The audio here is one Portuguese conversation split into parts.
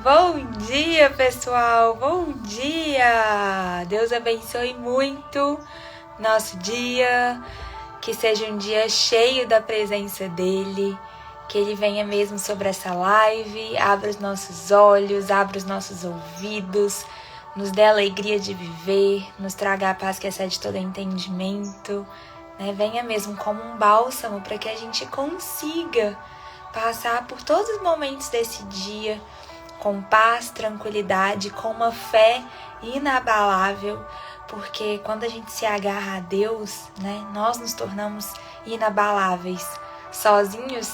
Bom dia, pessoal! Bom dia! Deus abençoe muito nosso dia, que seja um dia cheio da presença dEle, que Ele venha mesmo sobre essa live, abra os nossos olhos, abra os nossos ouvidos, nos dê a alegria de viver, nos traga a paz que excede todo entendimento, né? Venha mesmo como um bálsamo para que a gente consiga passar por todos os momentos desse dia com paz, tranquilidade, com uma fé inabalável, porque quando a gente se agarra a Deus, né, nós nos tornamos inabaláveis. Sozinhos,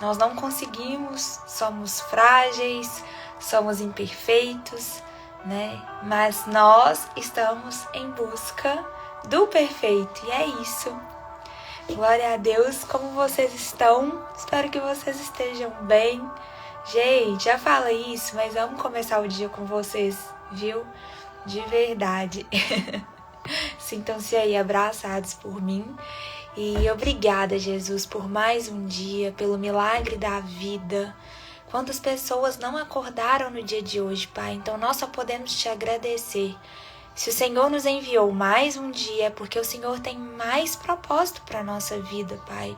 nós não conseguimos, somos frágeis, somos imperfeitos, né? Mas nós estamos em busca do perfeito, e é isso. Glória a Deus, como vocês estão? Espero que vocês estejam bem. Gente, já falei isso, mas vamos começar o dia com vocês, viu? De verdade. Sintam-se aí abraçados por mim. E obrigada, Jesus, por mais um dia, pelo milagre da vida. Quantas pessoas não acordaram no dia de hoje, Pai? Então nós só podemos te agradecer. Se o Senhor nos enviou mais um dia, é porque o Senhor tem mais propósito para a nossa vida, Pai.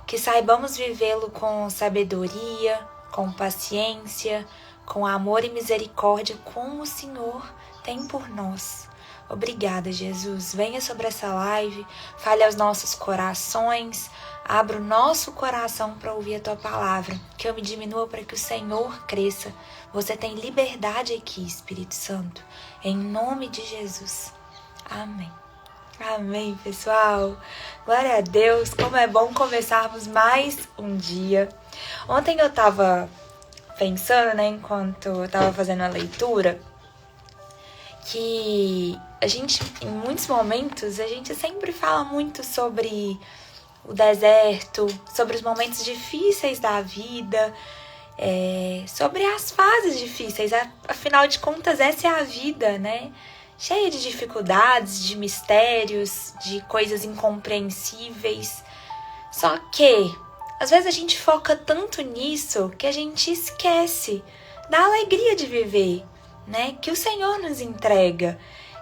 Que saibamos vivê-lo com sabedoria, com paciência, com amor e misericórdia, como o Senhor tem por nós. Obrigada, Jesus. Venha sobre essa live, fale aos nossos corações, abra o nosso coração para ouvir a Tua palavra, que eu me diminua para que o Senhor cresça. Você tem liberdade aqui, Espírito Santo, em nome de Jesus. Amém. Amém, pessoal. Glória a Deus, como é bom começarmos mais um dia. Ontem eu tava pensando, né, enquanto eu tava fazendo a leitura, que a gente, em muitos momentos, a gente sempre fala muito sobre o deserto, sobre os momentos difíceis da vida, sobre as fases difíceis. Afinal de contas, essa é a vida, né? Cheia de dificuldades, de mistérios, de coisas incompreensíveis. Só que, às vezes a gente foca tanto nisso que a gente esquece da alegria de viver, né? Que o Senhor nos entrega.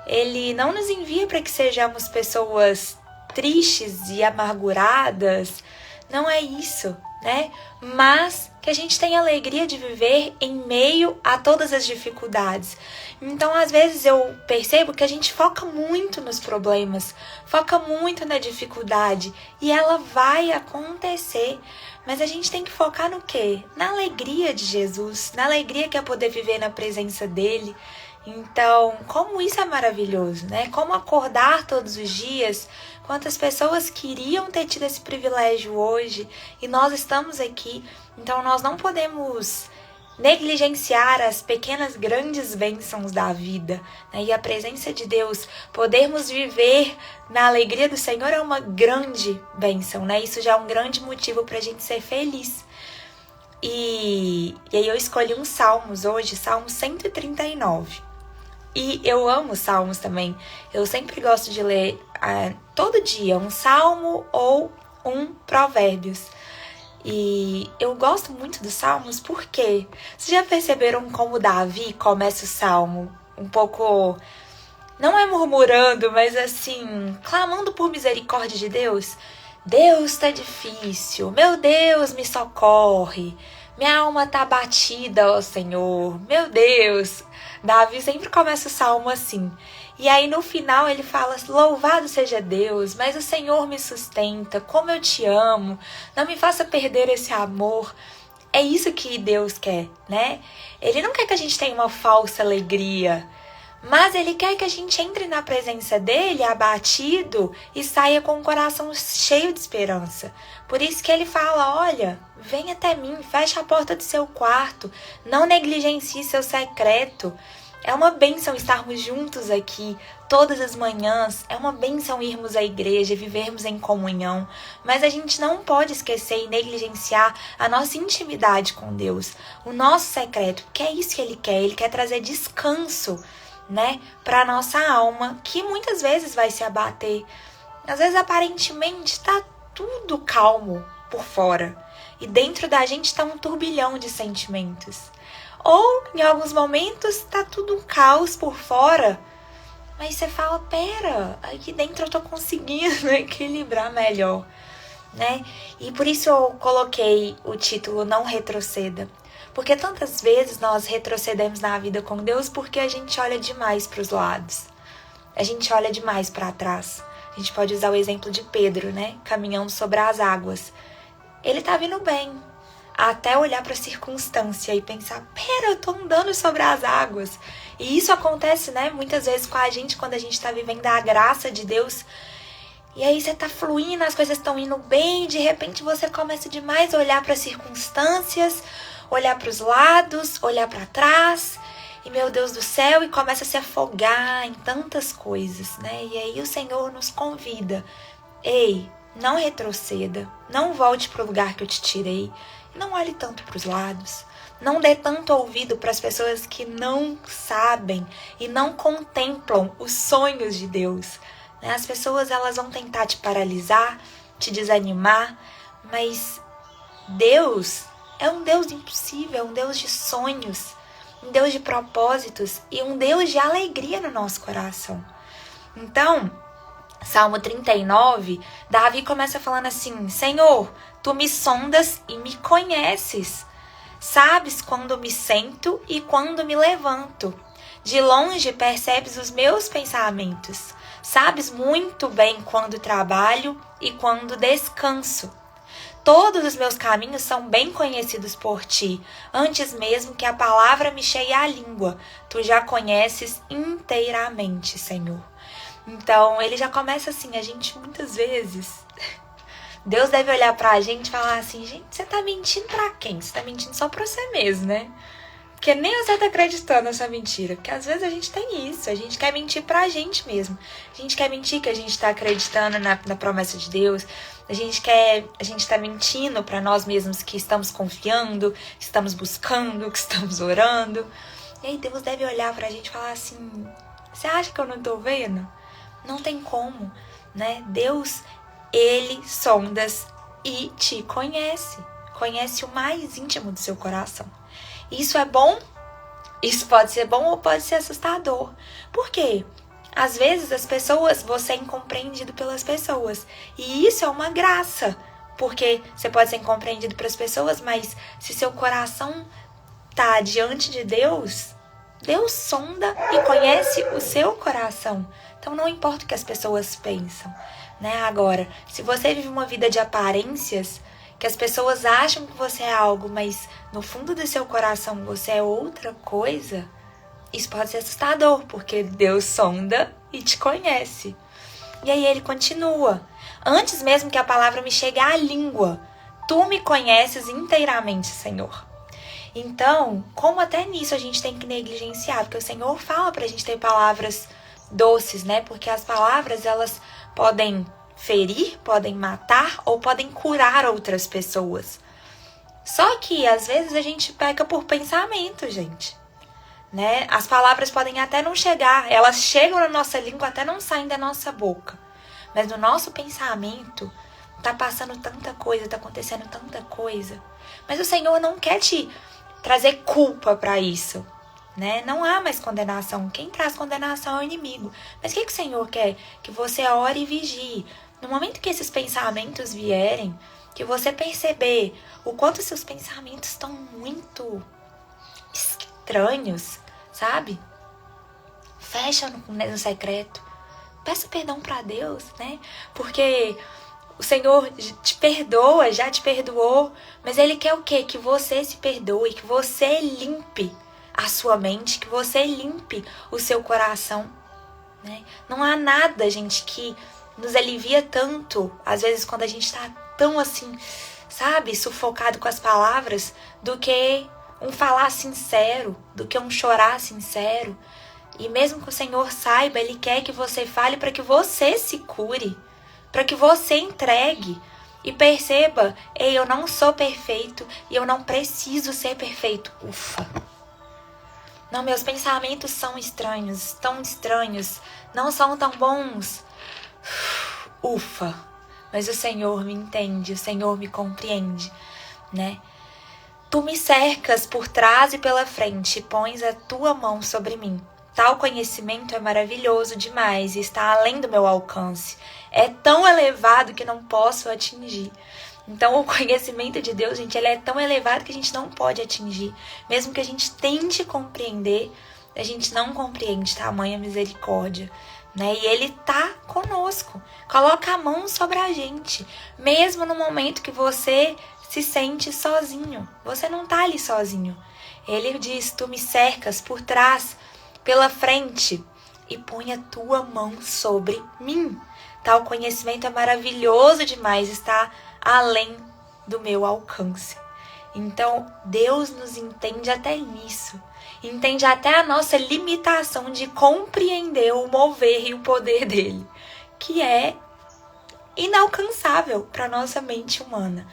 Ele não nos envia para que sejamos pessoas tristes e amarguradas. Não é isso, né? Mas que a gente tenha alegria de viver em meio a todas as dificuldades. Então, às vezes eu percebo que a gente foca muito nos problemas, foca muito na dificuldade, e ela vai acontecer. Mas a gente tem que focar no quê? Na alegria de Jesus, na alegria que é poder viver na presença dele. Então, como isso é maravilhoso, né? Como acordar todos os dias. Quantas pessoas queriam ter tido esse privilégio hoje e nós estamos aqui. Então, nós não podemos negligenciar as pequenas, grandes bênçãos da vida, né? E a presença de Deus, podermos viver na alegria do Senhor é uma grande bênção, né? Isso já é um grande motivo para a gente ser feliz. E aí eu escolhi uns salmos hoje, Salmo 139. E eu amo salmos também. Eu sempre gosto de ler todo dia um salmo ou um provérbios. E eu gosto muito dos salmos porque vocês já perceberam como Davi começa o salmo um pouco, não é murmurando, mas assim, clamando por misericórdia de Deus? Deus, tá difícil, meu Deus, me socorre, minha alma tá abatida, ó Senhor, meu Deus. Davi sempre começa o salmo assim. E aí no final ele fala: louvado seja Deus, mas o Senhor me sustenta, como eu te amo, não me faça perder esse amor. É isso que Deus quer, né? Ele não quer que a gente tenha uma falsa alegria, mas Ele quer que a gente entre na presença dEle abatido e saia com o coração cheio de esperança. Por isso que Ele fala: olha, vem até mim, fecha a porta do seu quarto, não negligencie seu secreto. É uma bênção estarmos juntos aqui todas as manhãs, é uma bênção irmos à igreja, vivermos em comunhão, mas a gente não pode esquecer e negligenciar a nossa intimidade com Deus, o nosso secreto, porque é isso que Ele quer trazer descanso, né, para nossa alma, que muitas vezes vai se abater. Às vezes aparentemente está tudo calmo por fora e dentro da gente está um turbilhão de sentimentos. Ou, em alguns momentos, tá tudo um caos por fora. Mas você fala, pera, aqui dentro eu tô conseguindo equilibrar melhor, né? E por isso eu coloquei o título Não Retroceda. Porque tantas vezes nós retrocedemos na vida com Deus porque a gente olha demais para os lados. A gente olha demais para trás. A gente pode usar o exemplo de Pedro, né? Caminhando sobre as águas. Ele tá vindo bem. Até olhar para a circunstância e pensar, pera, eu tô andando sobre as águas. E isso acontece, né, muitas vezes com a gente quando a gente tá vivendo a graça de Deus. E aí você tá fluindo, as coisas estão indo bem, e de repente você começa demais a olhar para as circunstâncias, olhar para os lados, olhar para trás. E meu Deus do céu, e começa a se afogar em tantas coisas, né? E aí o Senhor nos convida. Ei, não retroceda, não volte para o lugar que eu te tirei. Não olhe tanto para os lados. Não dê tanto ouvido para as pessoas que não sabem e não contemplam os sonhos de Deus. As pessoas elas vão tentar te paralisar, te desanimar, mas Deus é um Deus impossível, é um Deus de sonhos, um Deus de propósitos e um Deus de alegria no nosso coração. Então, Salmo 39, Davi começa falando assim, Senhor, tu me sondas e me conheces. Sabes quando me sento e quando me levanto. De longe percebes os meus pensamentos. Sabes muito bem quando trabalho e quando descanso. Todos os meus caminhos são bem conhecidos por ti. Antes mesmo que a palavra me cheie a língua, tu já conheces inteiramente, Senhor. Então, ele já começa assim, a gente muitas vezes, Deus deve olhar pra gente e falar assim, gente, você tá mentindo pra quem? Você tá mentindo só pra você mesmo, né? Porque nem você tá acreditando nessa mentira, porque às vezes a gente tem isso, a gente quer mentir pra gente mesmo. A gente quer mentir que a gente tá acreditando na promessa de Deus, a gente tá mentindo pra nós mesmos que estamos confiando, que estamos buscando, que estamos orando. E aí Deus deve olhar pra gente e falar assim, você acha que eu não tô vendo? Não tem como, né? Deus, ele sondas e te conhece. Conhece o mais íntimo do seu coração. Isso é bom? Isso pode ser bom ou pode ser assustador. Por quê? Às vezes as pessoas, você é incompreendido pelas pessoas. E isso é uma graça. Porque você pode ser incompreendido pelas pessoas, mas se seu coração tá diante de Deus, Deus sonda e conhece o seu coração. Então não importa o que as pessoas pensam, né? Agora, se você vive uma vida de aparências, que as pessoas acham que você é algo, mas no fundo do seu coração você é outra coisa, isso pode ser assustador, porque Deus sonda e te conhece. E aí ele continua. Antes mesmo que a palavra me chegue à língua, tu me conheces inteiramente, Senhor. Então, como até nisso a gente tem que negligenciar, porque o Senhor fala pra gente ter palavras doces, né? Porque as palavras, elas podem ferir, podem matar ou podem curar outras pessoas. Só que, às vezes, a gente peca por pensamento, gente, né? As palavras podem até não chegar, elas chegam na nossa língua, até não saem da nossa boca. Mas no nosso pensamento, tá passando tanta coisa, tá acontecendo tanta coisa. Mas o Senhor não quer te trazer culpa para isso, né? Não há mais condenação. Quem traz condenação é o inimigo. Mas o que o Senhor quer? Que você ore e vigie. No momento que esses pensamentos vierem, que você perceber o quanto seus pensamentos estão muito estranhos, sabe? Fecha no secreto. Peça perdão para Deus, né? Porque o Senhor te perdoa, já te perdoou, mas Ele quer o quê? Que você se perdoe, que você limpe a sua mente, que você limpe o seu coração, né? Não há nada, gente, que nos alivia tanto, às vezes quando a gente tá tão assim, sabe, sufocado com as palavras, do que um falar sincero, do que um chorar sincero. E mesmo que o Senhor saiba, Ele quer que você fale para que você se cure, para que você entregue e perceba, ei, eu não sou perfeito e eu não preciso ser perfeito. Ufa! Não, meus pensamentos são estranhos, tão estranhos, não são tão bons. Ufa! Mas o Senhor me entende, o Senhor me compreende, né? Tu me cercas por trás e pela frente, pões a tua mão sobre mim. Tal conhecimento é maravilhoso demais e está além do meu alcance. É tão elevado que não posso atingir. Então, o conhecimento de Deus, gente, ele é tão elevado que a gente não pode atingir. Mesmo que a gente tente compreender, a gente não compreende tamanha misericórdia, né? E ele tá conosco. Coloca a mão sobre a gente. Mesmo no momento que você se sente sozinho. Você não tá ali sozinho. Ele diz, tu me cercas por trás, pela frente, e põe a tua mão sobre mim. Tal conhecimento é maravilhoso demais, está além do meu alcance. Então, Deus nos entende até nisso. Entende até a nossa limitação de compreender o mover e o poder dele, que é inalcançável para a nossa mente humana,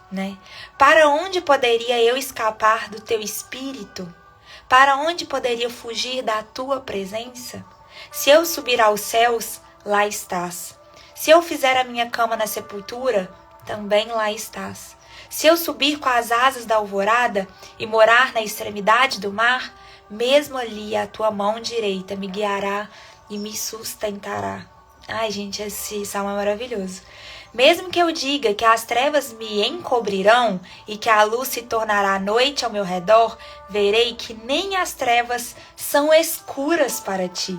né? Para onde poderia eu escapar do teu espírito? Para onde poderia fugir da tua presença? Se eu subir aos céus, lá estás. Se eu fizer a minha cama na sepultura, também lá estás. Se eu subir com as asas da alvorada e morar na extremidade do mar, mesmo ali a tua mão direita me guiará e me sustentará. Ai, gente, esse salmo é maravilhoso. Mesmo que eu diga que as trevas me encobrirão e que a luz se tornará noite ao meu redor, verei que nem as trevas são escuras para ti.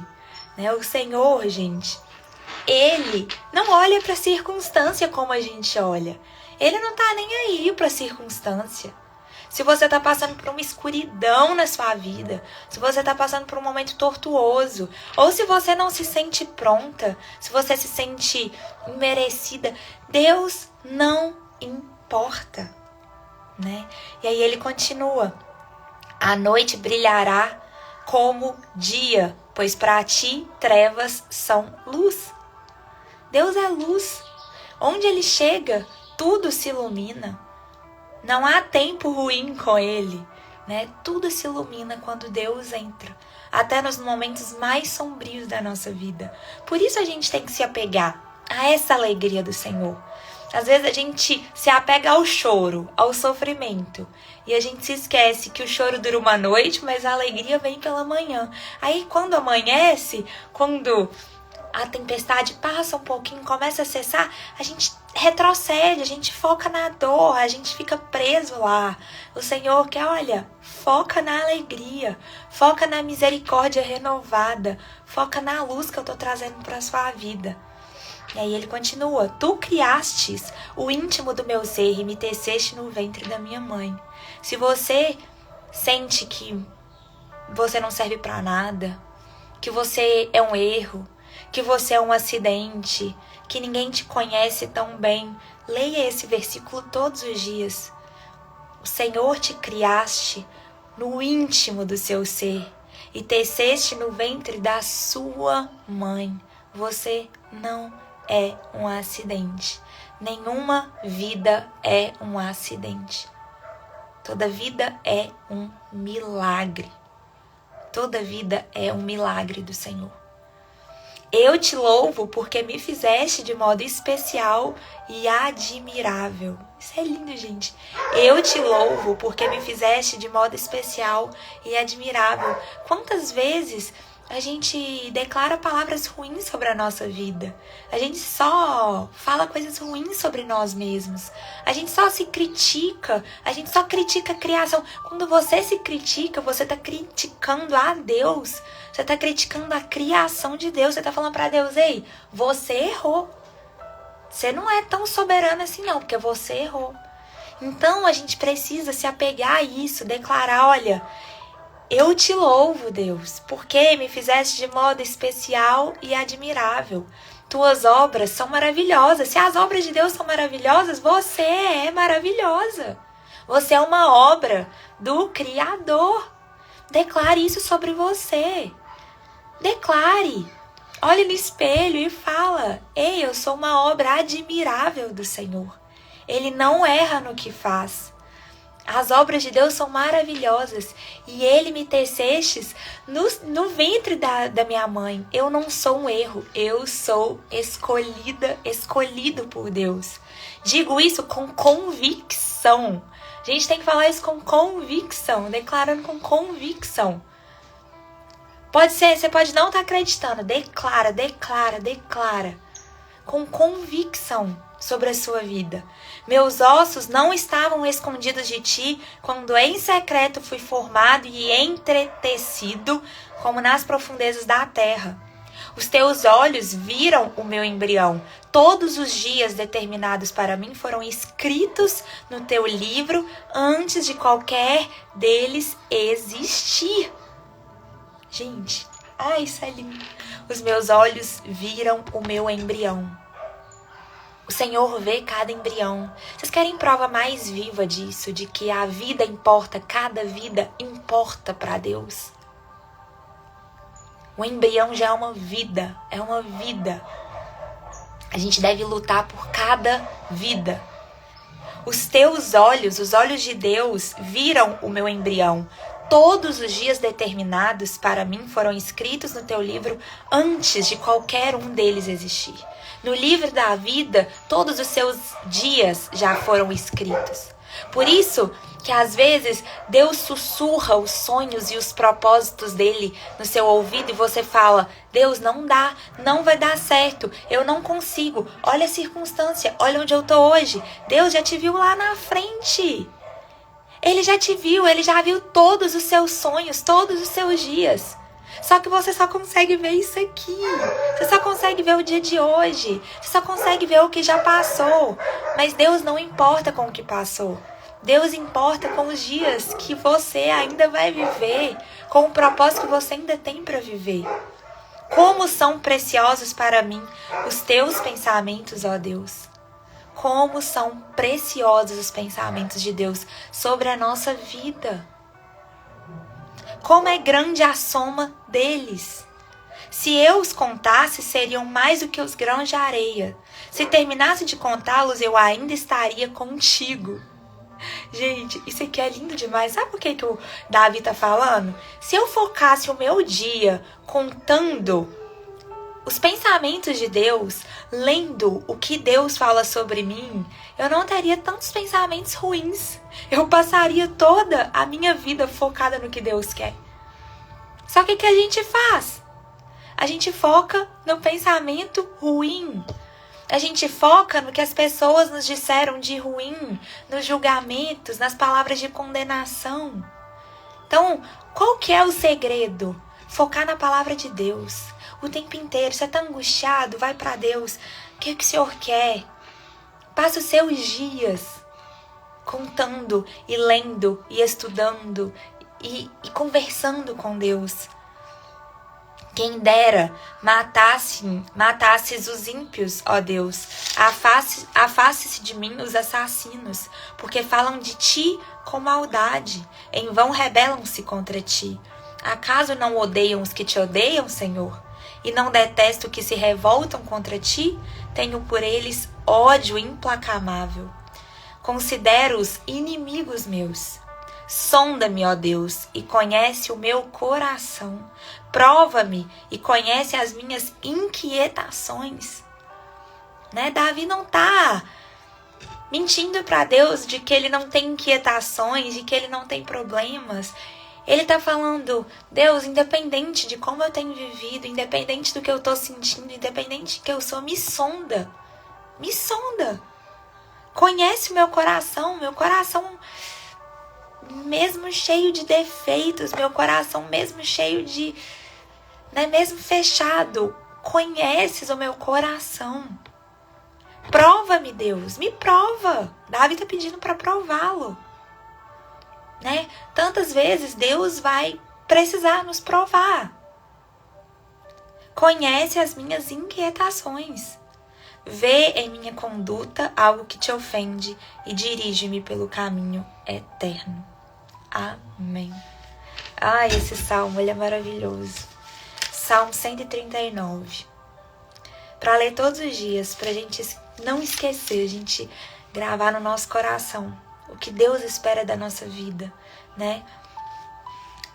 Né? O Senhor, gente, Ele não olha para a circunstância como a gente olha. Ele não tá nem aí para a circunstância. Se você está passando por uma escuridão na sua vida, se você está passando por um momento tortuoso, ou se você não se sente pronta, se você se sente imerecida, Deus não importa, né? E aí ele continua: a noite brilhará como dia, pois para ti trevas são luz. Deus é luz. Onde ele chega, tudo se ilumina. Não há tempo ruim com ele, né? Tudo se ilumina quando Deus entra, até nos momentos mais sombrios da nossa vida. Por isso a gente tem que se apegar a essa alegria do Senhor. Às vezes a gente se apega ao choro, ao sofrimento, e a gente se esquece que o choro dura uma noite, mas a alegria vem pela manhã. Aí quando amanhece, quando a tempestade passa um pouquinho, começa a cessar, a gente retrocede, a gente foca na dor, a gente fica preso lá. O Senhor quer, olha, foca na alegria, foca na misericórdia renovada, foca na luz que eu tô trazendo para a sua vida. E aí ele continua: tu criastes o íntimo do meu ser e me teceste no ventre da minha mãe. Se você sente que você não serve para nada, que você é um erro, que você é um acidente, que ninguém te conhece tão bem, leia esse versículo todos os dias. O Senhor te criaste no íntimo do seu ser e teceste no ventre da sua mãe. Você não é um acidente. Nenhuma vida é um acidente. Toda vida é um milagre. Toda vida é um milagre do Senhor. Eu te louvo porque me fizeste de modo especial e admirável. Isso é lindo, gente. Eu te louvo porque me fizeste de modo especial e admirável. Quantas vezes a gente declara palavras ruins sobre a nossa vida? A gente só fala coisas ruins sobre nós mesmos. A gente só se critica. A gente só critica a criação. Quando você se critica, você está criticando a Deus. Você está criticando a criação de Deus. Você está falando para Deus: ei, você errou. Você não é tão soberano assim não, porque você errou. Então a gente precisa se apegar a isso, declarar: olha, eu te louvo, Deus, porque me fizeste de modo especial e admirável. Tuas obras são maravilhosas. Se as obras de Deus são maravilhosas, você é maravilhosa. Você é uma obra do Criador. Declare isso sobre você. Declare. Olhe no espelho e fala: ei, eu sou uma obra admirável do Senhor. Ele não erra no que faz. As obras de Deus são maravilhosas. E Ele me tecestes no ventre da minha mãe. Eu não sou um erro. Eu sou escolhido por Deus. Digo isso com convicção. A gente tem que falar isso com convicção, declarando com convicção. Pode ser, você pode não estar acreditando. Declara, declara, declara. Com convicção sobre a sua vida. Meus ossos não estavam escondidos de ti quando em secreto fui formado e entretecido como nas profundezas da terra. Os teus olhos viram o meu embrião. Todos os dias determinados para mim foram escritos no teu livro antes de qualquer deles existir. Gente, isso é lindo. Os meus olhos viram o meu embrião. O Senhor vê cada embrião. Vocês querem prova mais viva disso? De que a vida importa, cada vida importa para Deus? O embrião já é uma vida, é uma vida. A gente deve lutar por cada vida. Os teus olhos, os olhos de Deus, viram o meu embrião. Todos os dias determinados para mim foram escritos no teu livro antes de qualquer um deles existir. No livro da vida, todos os seus dias já foram escritos. Por isso que às vezes Deus sussurra os sonhos e os propósitos dele no seu ouvido e você fala: Deus, não dá, não vai dar certo, eu não consigo, olha a circunstância, olha onde eu tô hoje. Deus já te viu lá na frente. Ele já te viu, ele já viu todos os seus sonhos, todos os seus dias. Só que você só consegue ver isso aqui. Você só consegue ver o dia de hoje. Você só consegue ver o que já passou. Mas Deus não importa com o que passou. Deus importa com os dias que você ainda vai viver, com o propósito que você ainda tem para viver. Como são preciosos para mim os teus pensamentos, ó Deus. Como são preciosos os pensamentos de Deus sobre a nossa vida. Como é grande a soma deles. Se eu os contasse, seriam mais do que os grãos de areia. Se terminasse de contá-los, eu ainda estaria contigo. Gente, isso aqui é lindo demais. Sabe por que o Davi tá falando? Se eu focasse o meu dia contando os pensamentos de Deus, lendo o que Deus fala sobre mim, eu não teria tantos pensamentos ruins. Eu passaria toda a minha vida focada no que Deus quer. Só que o que a gente faz? A gente foca no pensamento ruim. A gente foca no que as pessoas nos disseram de ruim, nos julgamentos, nas palavras de condenação. Então, qual que é o segredo? Focar na palavra de Deus. O tempo inteiro, você está angustiado, vai para Deus. O que o Senhor quer? Passa os seus dias contando e lendo e estudando e conversando com Deus. Quem dera matasses os ímpios, ó Deus. Afaste-se de mim os assassinos, porque falam de ti com maldade. Em vão rebelam-se contra ti. Acaso não odeiam os que te odeiam, Senhor? E não detesto os que se revoltam contra ti? Tenho por eles ódio implacável. Considero-os inimigos meus. Sonda-me, ó Deus, e conhece o meu coração. Prova-me e conhece as minhas inquietações. Davi não está mentindo para Deus de que ele não tem inquietações, de que ele não tem problemas. Ele está falando: Deus, independente de como eu tenho vivido, independente do que eu estou sentindo, independente do que eu sou, me sonda. Me sonda. Conhece o meu coração mesmo cheio de defeitos, meu coração mesmo cheio de, mesmo fechado. Conheces o meu coração. Prova-me, Deus, me prova. Davi está pedindo para prová-lo. Tantas vezes Deus vai precisar nos provar. Conhece as minhas inquietações. Vê em minha conduta algo que te ofende e dirige-me pelo caminho eterno. Amém. Esse salmo, ele é maravilhoso. Salmo 139. Para ler todos os dias, para a gente não esquecer, a gente gravar no nosso coração o que Deus espera da nossa vida,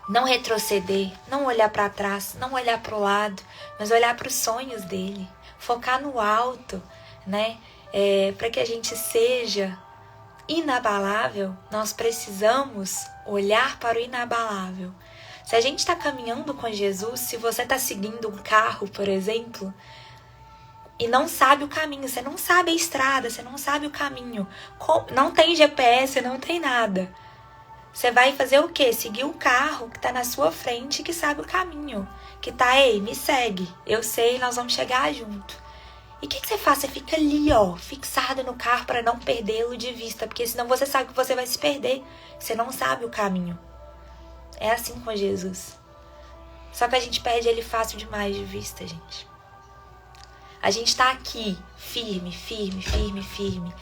Não retroceder, não olhar para trás, não olhar para o lado, mas olhar para os sonhos dele. Focar no alto, para que a gente seja inabalável, nós precisamos olhar para o inabalável. Se a gente está caminhando com Jesus, se você está seguindo um carro, por exemplo, e não sabe o caminho, você não sabe a estrada, você não sabe o caminho, não tem GPS, não tem nada. Você vai fazer o quê? Seguir o carro que está na sua frente, que sabe o caminho, que tá, ei, me segue, eu sei, nós vamos chegar junto. E o que você faz? Você fica ali, ó, fixado no carro para não perdê-lo de vista, porque senão você sabe que você vai se perder, você não sabe o caminho. É assim com Jesus. Só que a gente perde ele fácil demais de vista, gente. A gente tá aqui, firme, firme, firme, firme.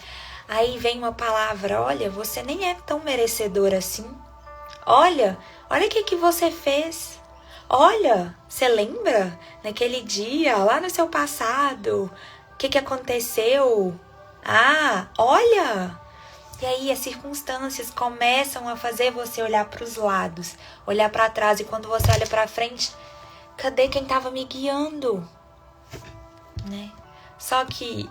Aí vem uma palavra, olha, você nem é tão merecedor assim. Olha o que você fez. Olha, você lembra naquele dia, lá no seu passado, o que aconteceu? Ah, olha! E aí as circunstâncias começam a fazer você olhar para os lados, olhar para trás. E quando você olha para frente, cadê quem estava me guiando? Né? Só que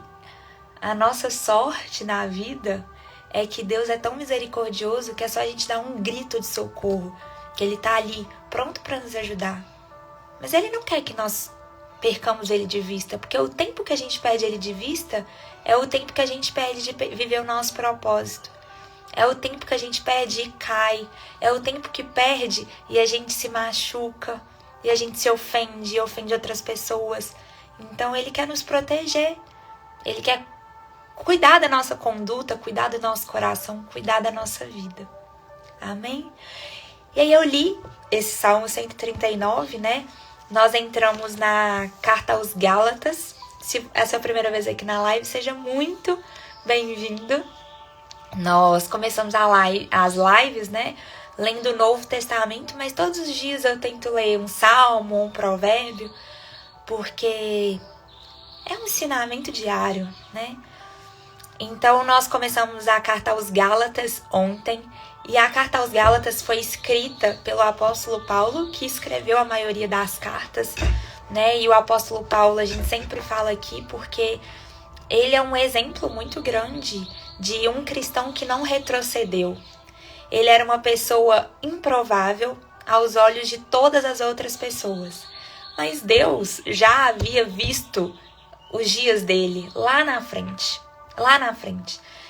a nossa sorte na vida é que Deus é tão misericordioso que é só a gente dar um grito de socorro, que Ele tá ali, pronto para nos ajudar. Mas Ele não quer que nós percamos Ele de vista, porque o tempo que a gente perde Ele de vista é o tempo que a gente perde de viver o nosso propósito. É o tempo que a gente perde e cai. É o tempo que perde e a gente se machuca, e a gente se ofende e ofende outras pessoas. Então Ele quer nos proteger. Ele quer cuidar da nossa conduta, cuidar do nosso coração, cuidar da nossa vida. Amém? E aí eu li esse Salmo 139, né? Nós entramos na carta aos Gálatas. Se essa é a primeira vez aqui na live, seja muito bem-vindo. Nós começamos as lives, né? Lendo o Novo Testamento, mas todos os dias eu tento ler um salmo, um provérbio, porque é um ensinamento diário, né? Então, nós começamos a carta aos Gálatas ontem, e a carta aos Gálatas foi escrita pelo apóstolo Paulo, que escreveu a maioria das cartas, né? E o apóstolo Paulo, a gente sempre fala aqui, porque ele é um exemplo muito grande de um cristão que não retrocedeu. Ele era uma pessoa improvável aos olhos de todas as outras pessoas, mas Deus já havia visto os dias dele lá na frente.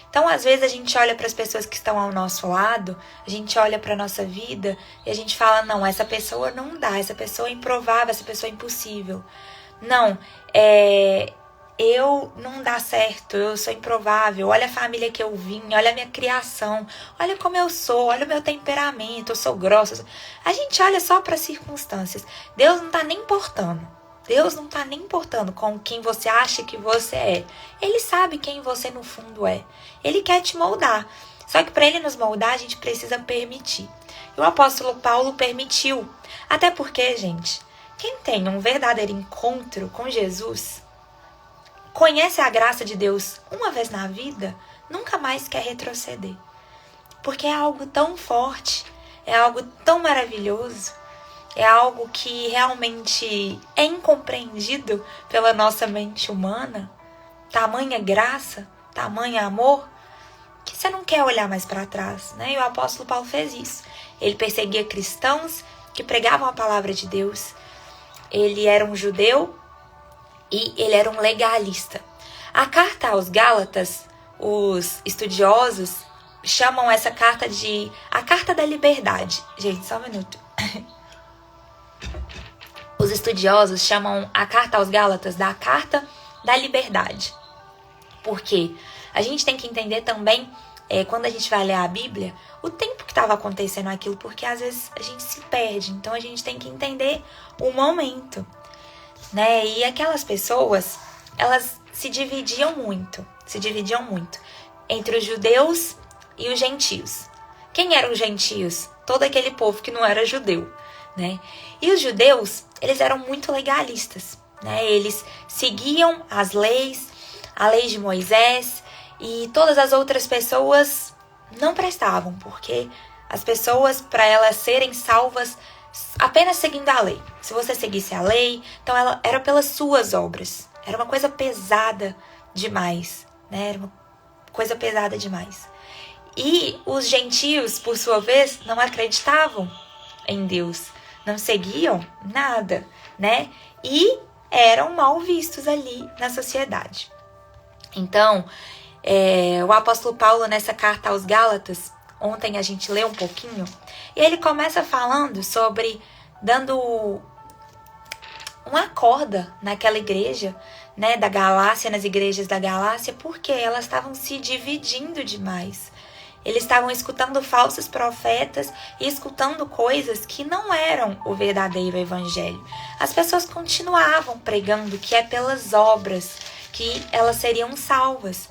Então, às vezes, a gente olha para as pessoas que estão ao nosso lado, a gente olha para a nossa vida e a gente fala, não, essa pessoa não dá, essa pessoa é improvável, essa pessoa é impossível. Não, eu não dá certo, eu sou improvável, olha a família que eu vim, olha a minha criação, olha como eu sou, olha o meu temperamento, eu sou grossa. A gente olha só para as circunstâncias. Deus não está nem importando. Deus não está nem importando com quem você acha que você é. Ele sabe quem você no fundo é. Ele quer te moldar. Só que para ele nos moldar, a gente precisa permitir. E o apóstolo Paulo permitiu. Até porque, gente, quem tem um verdadeiro encontro com Jesus, conhece a graça de Deus uma vez na vida, nunca mais quer retroceder. Porque é algo tão forte, é algo tão maravilhoso, é algo que realmente é incompreendido pela nossa mente humana. Tamanha graça, tamanho amor, que você não quer olhar mais para trás, né? E o apóstolo Paulo fez isso. Ele perseguia cristãos que pregavam a palavra de Deus. Ele era um judeu e ele era um legalista. A carta aos Gálatas, os estudiosos chamam essa carta de a carta da liberdade. Gente, só um minuto. Os estudiosos chamam a carta aos Gálatas da carta da liberdade. Por quê? A gente tem que entender também, quando a gente vai ler a Bíblia, o tempo que estava acontecendo aquilo, porque às vezes a gente se perde. Então a gente tem que entender o momento, né? E aquelas pessoas, elas se dividiam muito entre os judeus e os gentios. Quem eram os gentios? Todo aquele povo que não era judeu, né? E os judeus, eles eram muito legalistas, né? Eles seguiam as leis, a lei de Moisés, e todas as outras pessoas não prestavam, porque as pessoas, para elas serem salvas, apenas seguindo a lei. Se você seguisse a lei, então ela era pelas suas obras. Era uma coisa pesada demais, né? Era uma coisa pesada demais. E os gentios, por sua vez, não acreditavam em Deus, não seguiam nada, né? E eram mal vistos ali na sociedade. Então, o apóstolo Paulo, nessa carta aos Gálatas, ontem a gente leu um pouquinho, e ele começa falando sobre, dando uma corda naquela igreja, né, da Galácia, nas igrejas da Galácia, porque elas estavam se dividindo demais. Eles estavam escutando falsos profetas e escutando coisas que não eram o verdadeiro evangelho. As pessoas continuavam pregando que é pelas obras que elas seriam salvas.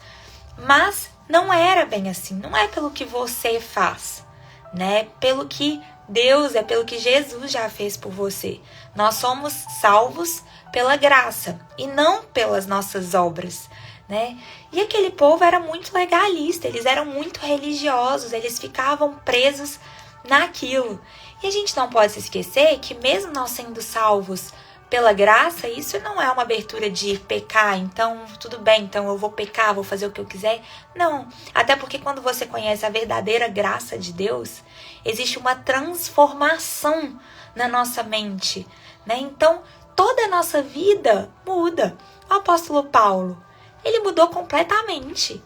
Mas não era bem assim. Não é pelo que você faz, né? Pelo que Deus, é pelo que Jesus já fez por você. Nós somos salvos pela graça e não pelas nossas obras, né? E aquele povo era muito legalista, eles eram muito religiosos, eles ficavam presos naquilo. E a gente não pode se esquecer que mesmo nós sendo salvos pela graça, isso não é uma abertura de pecar, então tudo bem, então eu vou pecar, vou fazer o que eu quiser. Não, até porque quando você conhece a verdadeira graça de Deus, existe uma transformação na nossa mente, né? Então toda a nossa vida muda. O apóstolo Paulo, ele mudou completamente.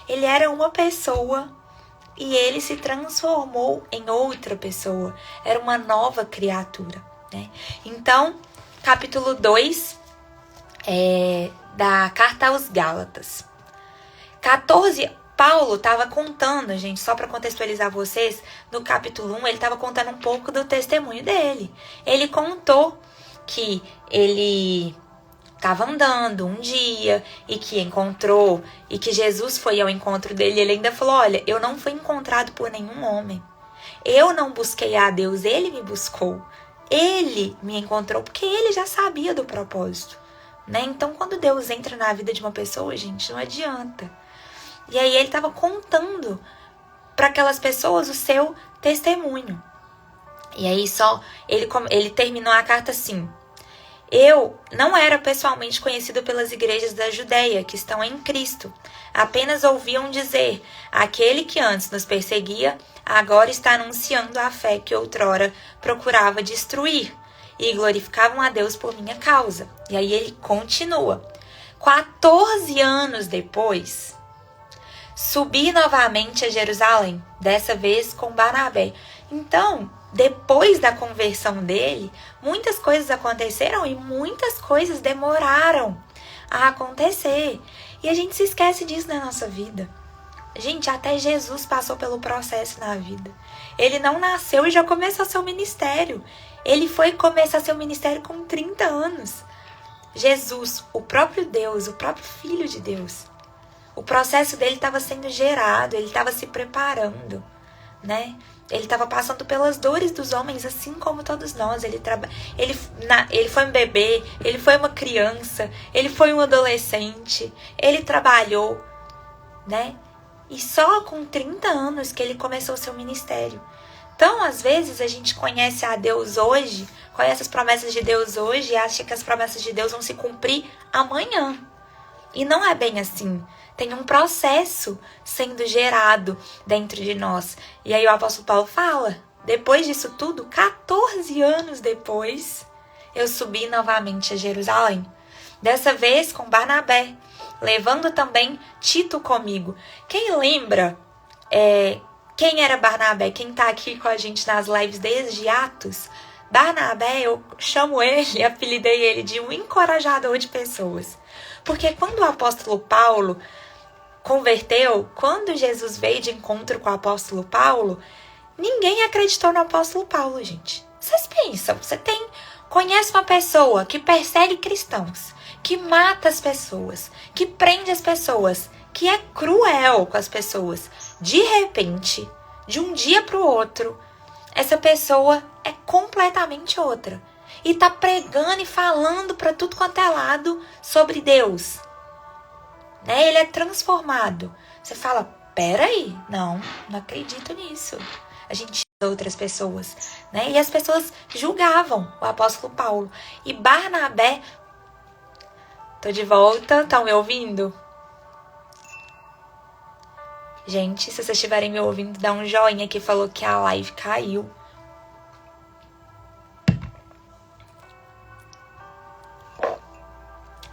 Ele era uma pessoa e ele se transformou em outra pessoa. Era uma nova criatura, né? Então, capítulo 2 da carta aos Gálatas. 14, Paulo estava contando, gente, só para contextualizar vocês, no capítulo 1, ele estava contando um pouco do testemunho dele. Ele contou que ele estava andando um dia e que encontrou, e que Jesus foi ao encontro dele. Ele ainda falou: olha, eu não fui encontrado por nenhum homem. Eu não busquei a Deus, ele me buscou. Ele me encontrou porque ele já sabia do propósito, né? Então, quando Deus entra na vida de uma pessoa, gente, não adianta. E aí ele estava contando para aquelas pessoas o seu testemunho. E aí ele terminou a carta assim: eu não era pessoalmente conhecido pelas igrejas da Judéia que estão em Cristo. Apenas ouviam dizer: aquele que antes nos perseguia, agora está anunciando a fé que outrora procurava destruir. E glorificavam a Deus por minha causa. E aí ele continua: 14 anos depois, subi novamente a Jerusalém, dessa vez com Barnabé. Então, depois da conversão dele, muitas coisas aconteceram e muitas coisas demoraram a acontecer. E a gente se esquece disso na nossa vida. Gente, até Jesus passou pelo processo na vida. Ele não nasceu e já começou seu ministério. Ele foi começar seu ministério com 30 anos. Jesus, o próprio Deus, o próprio Filho de Deus. O processo dele estava sendo gerado, ele estava se preparando, né? Ele estava passando pelas dores dos homens, assim como todos nós. Ele foi um bebê, ele foi uma criança, ele foi um adolescente, ele trabalhou, né? E só com 30 anos que ele começou o seu ministério. Então, às vezes, a gente conhece a Deus hoje, conhece as promessas de Deus hoje e acha que as promessas de Deus vão se cumprir amanhã. E não é bem assim. Tem um processo sendo gerado dentro de nós. E aí o apóstolo Paulo fala: depois disso tudo, 14 anos depois, eu subi novamente a Jerusalém. Dessa vez com Barnabé, levando também Tito comigo. Quem lembra quem era Barnabé? Quem está aqui com a gente nas lives desde Atos? Barnabé, eu chamo ele, apelidei ele de um encorajador de pessoas. Porque quando o apóstolo Paulo converteu, quando Jesus veio de encontro com o apóstolo Paulo, ninguém acreditou no apóstolo Paulo, gente. Vocês pensam, conhece uma pessoa que persegue cristãos, que mata as pessoas, que prende as pessoas, que é cruel com as pessoas. De repente, de um dia para o outro, essa pessoa é completamente outra. E tá pregando e falando para tudo quanto é lado sobre Deus. Né? Ele é transformado. Você fala: peraí, não acredito nisso. A gente outras pessoas, né? E as pessoas julgavam o apóstolo Paulo. E Barnabé... Tô de volta, estão me ouvindo? Gente, se vocês estiverem me ouvindo, dá um joinha que falou que a live caiu.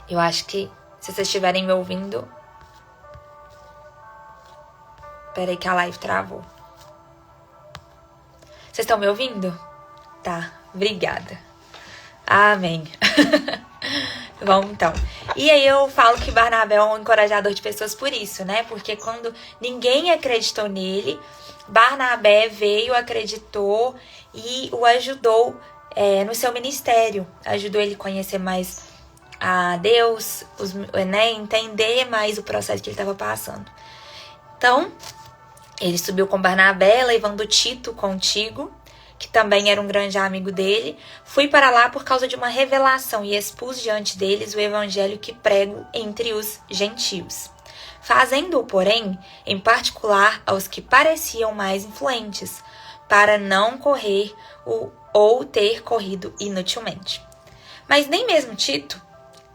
Eu acho que se vocês estiverem me ouvindo... Peraí que a live travou. Vocês estão me ouvindo? Tá, obrigada. Amém. Vamos então. E aí eu falo que Barnabé é um encorajador de pessoas por isso, né? Porque quando ninguém acreditou nele, Barnabé veio, acreditou e o ajudou no seu ministério. Ajudou ele a conhecer mais a Deus, né? Entender mais o processo que ele estava passando. Então, ele subiu com Barnabé, levando Tito contigo, que também era um grande amigo dele. Fui para lá por causa de uma revelação e expus diante deles o evangelho que prego entre os gentios. Fazendo-o, porém, em particular aos que pareciam mais influentes, para não correr ou ter corrido inutilmente. Mas nem mesmo Tito,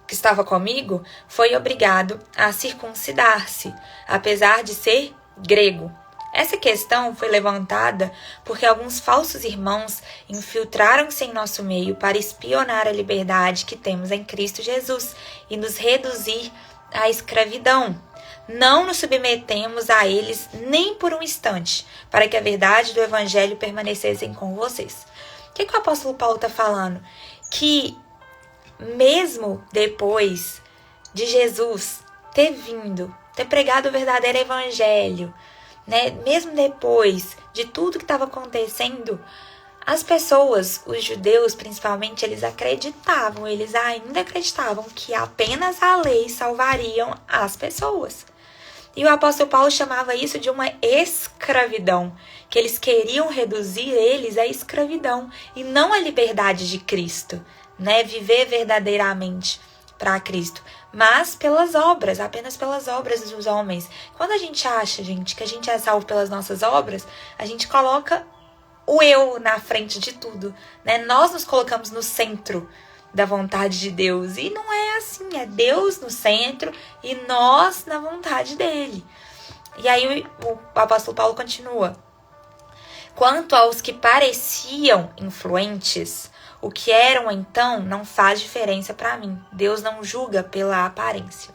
que estava comigo, foi obrigado a circuncidar-se, apesar de ser grego. Essa questão foi levantada porque alguns falsos irmãos infiltraram-se em nosso meio para espionar a liberdade que temos em Cristo Jesus e nos reduzir à escravidão. Não nos submetemos a eles nem por um instante, para que a verdade do Evangelho permanecesse com vocês. O que o apóstolo Paulo está falando? Que mesmo depois de Jesus ter vindo, ter pregado o verdadeiro Evangelho, né? Mesmo depois de tudo que estava acontecendo, as pessoas, os judeus principalmente, eles ainda acreditavam que apenas a lei salvariam as pessoas. E o apóstolo Paulo chamava isso de uma escravidão, que eles queriam reduzir eles à escravidão e não à liberdade de Cristo, né? Viver verdadeiramente para Cristo, mas pelas obras, apenas pelas obras dos homens. Quando a gente acha, gente, que a gente é salvo pelas nossas obras, a gente coloca o eu na frente de tudo, né? Nós nos colocamos no centro da vontade de Deus, e não é assim, é Deus no centro e nós na vontade dele. E aí o apóstolo Paulo continua: quanto aos que pareciam influentes, o que eram então não faz diferença para mim. Deus não julga pela aparência.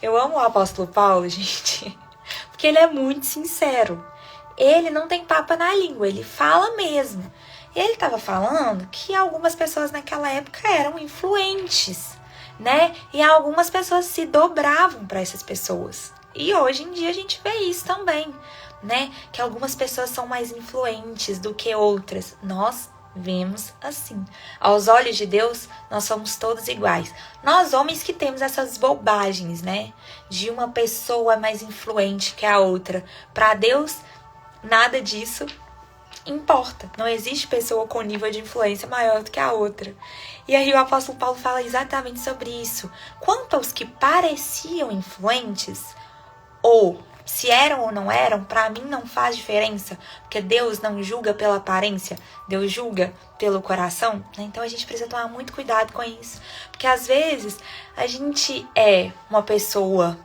Eu amo o apóstolo Paulo, gente, porque ele é muito sincero. Ele não tem papo na língua, ele fala mesmo. Ele estava falando que algumas pessoas naquela época eram influentes, né? E algumas pessoas se dobravam para essas pessoas. E hoje em dia a gente vê isso também, né? Que algumas pessoas são mais influentes do que outras. Nós vemos assim. Aos olhos de Deus, nós somos todos iguais. Nós homens que temos essas bobagens, né? De uma pessoa mais influente que a outra. Para Deus, nada disso importa. Não existe pessoa com nível de influência maior do que a outra. E aí o apóstolo Paulo fala exatamente sobre isso. Quanto aos que pareciam influentes, ou se eram ou não eram, para mim não faz diferença, porque Deus não julga pela aparência, Deus julga pelo coração, né? Então a gente precisa tomar muito cuidado com isso, porque às vezes a gente é uma pessoa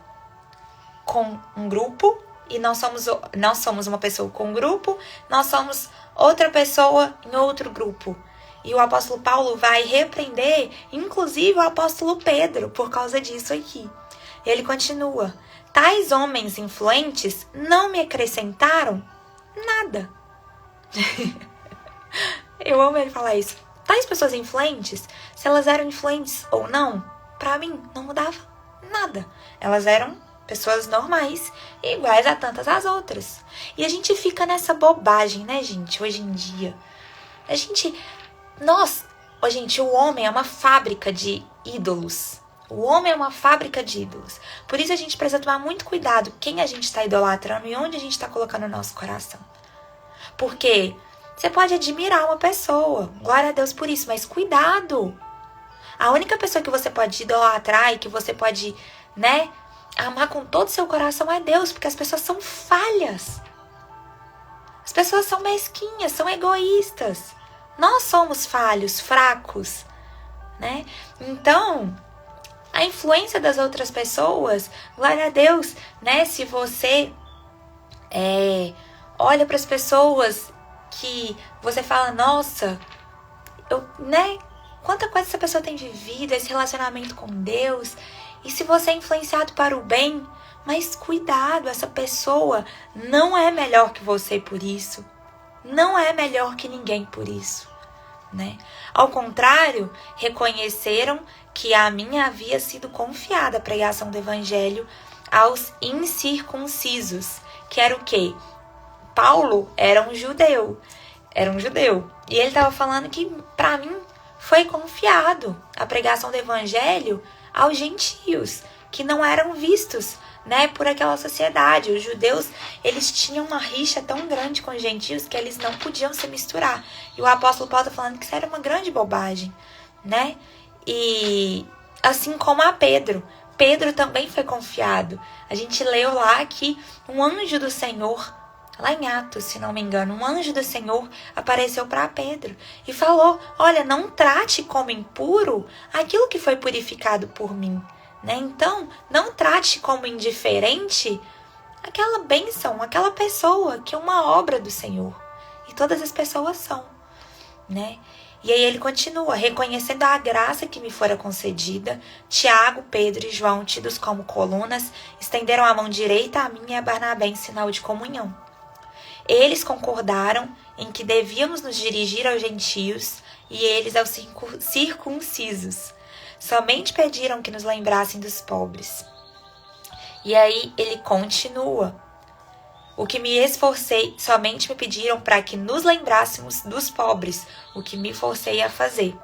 com um grupo e não somos uma pessoa com um grupo, nós somos outra pessoa em outro grupo. E o apóstolo Paulo vai repreender, inclusive, o apóstolo Pedro, por causa disso aqui. Ele continua: tais homens influentes não me acrescentaram nada. Eu amo ele falar isso. Tais pessoas influentes, se elas eram influentes ou não, pra mim não mudava nada. Elas eram pessoas normais, iguais a tantas as outras. E a gente fica nessa bobagem, né, gente, hoje em dia. Gente, o homem é uma fábrica de ídolos. O homem é uma fábrica de ídolos. Por isso a gente precisa tomar muito cuidado quem a gente está idolatrando e onde a gente está colocando o nosso coração. Porque você pode admirar uma pessoa, glória a Deus por isso, mas cuidado. A única pessoa que você pode idolatrar e que você pode, né, amar com todo o seu coração é Deus, porque as pessoas são falhas. As pessoas são mesquinhas, são egoístas. Nós somos falhos, fracos, né? Então, a influência das outras pessoas, glória a Deus, né? Se você Olha para as pessoas que você fala, nossa, quanta coisa essa pessoa tem vivido, esse relacionamento com Deus. E se você é influenciado para o bem, mas cuidado, essa pessoa não é melhor que você por isso. Não é melhor que ninguém por isso, né? Ao contrário, reconheceram que a mim havia sido confiada a pregação do evangelho aos incircuncisos, que era o quê? Paulo era um judeu. E ele estava falando que para mim foi confiado a pregação do evangelho aos gentios, que não eram vistos, né, por aquela sociedade. Os judeus, eles tinham uma rixa tão grande com os gentios que eles não podiam se misturar. E o apóstolo Paulo está falando que isso era uma grande bobagem, né? E assim como a Pedro também foi confiado. A gente leu lá que um anjo do Senhor, lá em Atos, se não me engano, um anjo do Senhor apareceu para Pedro e falou, olha, não trate como impuro aquilo que foi purificado por mim. Né? Então, não trate como indiferente aquela bênção, aquela pessoa que é uma obra do Senhor. E todas as pessoas são, né? E aí ele continua, reconhecendo a graça que me fora concedida, Tiago, Pedro e João, tidos como colunas, estenderam a mão direita a mim e a Barnabé em sinal de comunhão. Eles concordaram em que devíamos nos dirigir aos gentios e eles aos circuncisos. Somente pediram que nos lembrassem dos pobres. E aí ele continua. O que me esforcei, somente me pediram para que nos lembrássemos dos pobres, o que me forcei a fazer.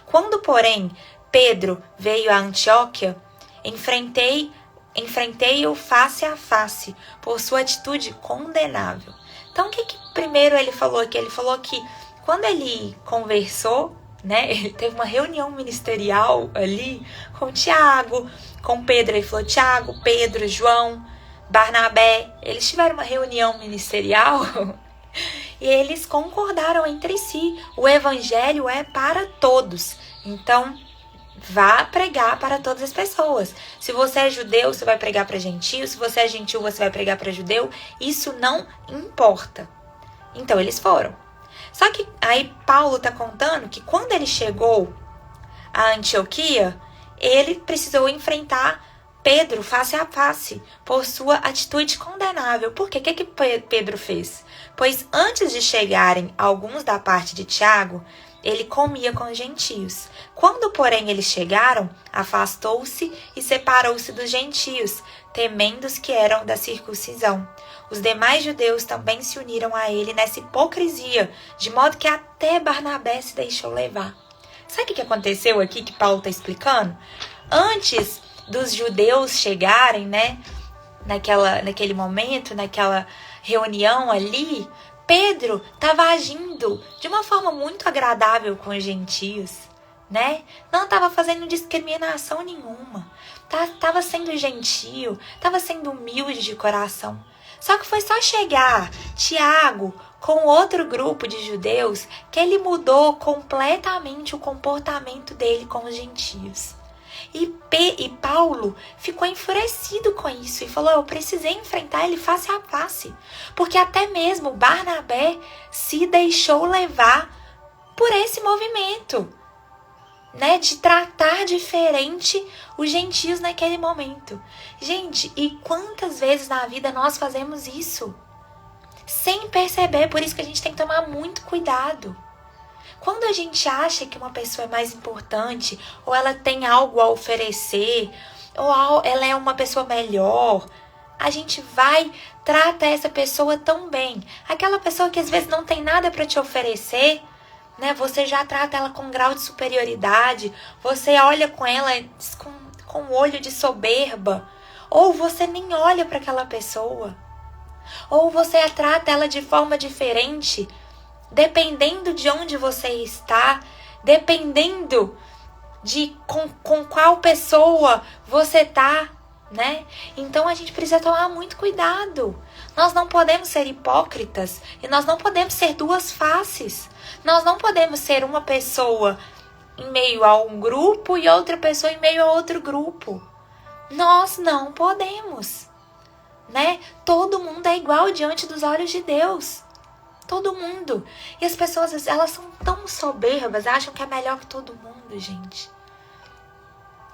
Quando, porém, Pedro veio a Antioquia, enfrentei-o face a face, por sua atitude condenável. Então, o que primeiro ele falou aqui? Ele falou que quando ele conversou, né, ele teve uma reunião ministerial ali com Tiago, com Pedro. Ele falou, Tiago, Pedro, João, Barnabé. Eles tiveram uma reunião ministerial e eles concordaram entre si. O evangelho é para todos. Então, vá pregar para todas as pessoas. Se você é judeu, você vai pregar para gentio. Se você é gentil, você vai pregar para judeu. Isso não importa. Então, eles foram. Só que aí Paulo está contando que quando ele chegou a Antioquia, ele precisou enfrentar Pedro face a face por sua atitude condenável. Por quê? O que Pedro fez? Pois antes de chegarem alguns da parte de Tiago, ele comia com os gentios. Quando, porém, eles chegaram, afastou-se e separou-se dos gentios, temendo os que eram da circuncisão. Os demais judeus também se uniram a ele nessa hipocrisia, de modo que até Barnabé se deixou levar. Sabe o que aconteceu aqui que Paulo está explicando? Antes dos judeus chegarem, né, naquele momento, naquela reunião ali, Pedro estava agindo de uma forma muito agradável com os gentios, né? Não estava fazendo discriminação nenhuma. Estava sendo gentil, estava sendo humilde de coração. Só que foi só chegar Tiago com outro grupo de judeus que ele mudou completamente o comportamento dele com os gentios. E Paulo ficou enfurecido com isso e falou, eu precisei enfrentar ele face a face. Porque até mesmo Barnabé se deixou levar por esse movimento, né, de tratar diferente os gentios naquele momento. Gente, e quantas vezes na vida nós fazemos isso? Sem perceber, por isso que a gente tem que tomar muito cuidado. Quando a gente acha que uma pessoa é mais importante, ou ela tem algo a oferecer, ou ela é uma pessoa melhor, a gente vai tratar essa pessoa tão bem. Aquela pessoa que às vezes não tem nada para te oferecer, né? Você já trata ela com um grau de superioridade, você olha com ela com um olho de soberba, ou você nem olha para aquela pessoa, ou você trata ela de forma diferente, dependendo de onde você está, dependendo de com qual pessoa você está, né? Então a gente precisa tomar muito cuidado. Nós não podemos ser hipócritas e nós não podemos ser duas faces. Nós não podemos ser uma pessoa em meio a um grupo e outra pessoa em meio a outro grupo. Nós não podemos. né? Todo mundo é igual diante dos olhos de Deus. Todo mundo. E as pessoas, elas são tão soberbas, acham que é melhor que todo mundo, gente.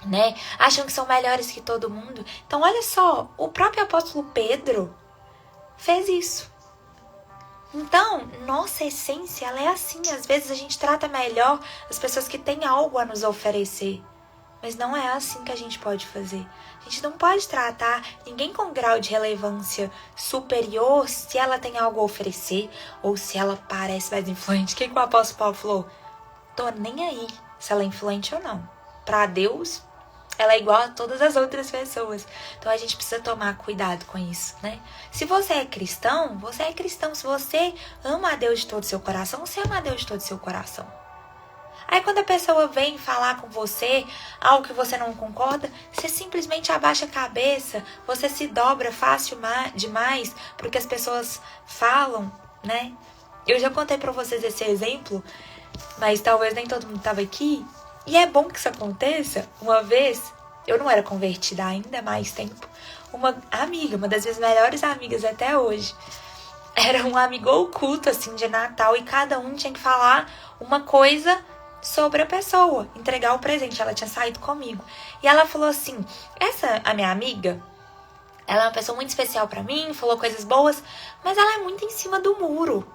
Né? Acham que são melhores que todo mundo. Então, olha só, o próprio apóstolo Pedro fez isso. Então, nossa essência, ela é assim. Às vezes a gente trata melhor as pessoas que têm algo a nos oferecer. Mas não é assim que a gente pode fazer. A gente não pode tratar ninguém com grau de relevância superior se ela tem algo a oferecer ou se ela parece mais influente. O que o apóstolo Paulo falou? Tô nem aí se ela é influente ou não. Para Deus, ela é igual a todas as outras pessoas. Então a gente precisa tomar cuidado com isso, né? Se você é cristão, você é cristão. Se você ama a Deus de todo o seu coração, você ama a Deus de todo o seu coração. Aí quando a pessoa vem falar com você algo que você não concorda, você simplesmente abaixa a cabeça, você se dobra fácil demais porque as pessoas falam, né? Eu já contei pra vocês esse exemplo, mas talvez nem todo mundo estava aqui. E é bom que isso aconteça. Uma vez, eu não era convertida ainda há mais tempo, uma amiga, uma das minhas melhores amigas até hoje, era um amigo oculto, assim, de Natal, e cada um tinha que falar uma coisa sobre a pessoa, entregar o presente. Ela tinha saído comigo. E ela falou assim, a minha amiga, ela é uma pessoa muito especial pra mim, falou coisas boas, mas ela é muito em cima do muro.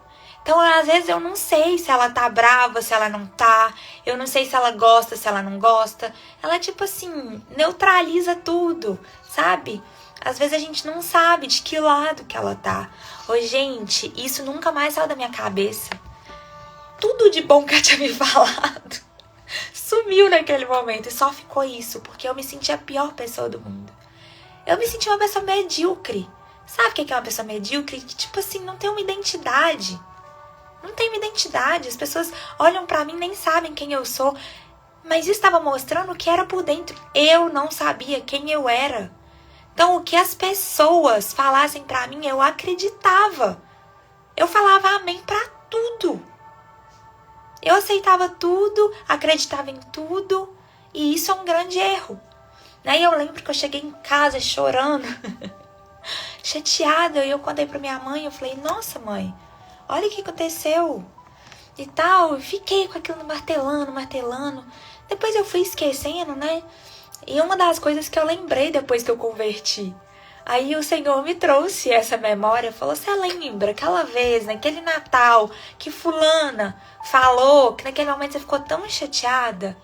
Então, às vezes, eu não sei se ela tá brava, se ela não tá. Eu não sei se ela gosta, se ela não gosta. Ela, tipo assim, neutraliza tudo, sabe? Às vezes a gente não sabe de que lado que ela tá. Ô, gente, isso nunca mais saiu da minha cabeça. Tudo de bom que eu tinha me falado sumiu naquele momento. E só ficou isso, porque eu me senti a pior pessoa do mundo. Eu me senti uma pessoa medíocre. Sabe o que é uma pessoa medíocre? Que, tipo assim, não tem uma identidade. Não tem uma identidade. As pessoas olham pra mim, nem sabem quem eu sou. Mas isso estava mostrando o que era por dentro. Eu não sabia quem eu era. Então, o que as pessoas falassem pra mim, eu acreditava. Eu falava amém pra tudo. Eu aceitava tudo, acreditava em tudo. E isso é um grande erro. E eu lembro que eu cheguei em casa chorando, chateada. E eu contei pra minha mãe, eu falei, nossa mãe, olha o que aconteceu. E tal, eu fiquei com aquilo martelando. Depois eu fui esquecendo, né? E uma das coisas que eu lembrei depois que eu converti, aí o Senhor me trouxe essa memória, falou, você lembra aquela vez, naquele Natal, que fulana falou que naquele momento você ficou tão chateada?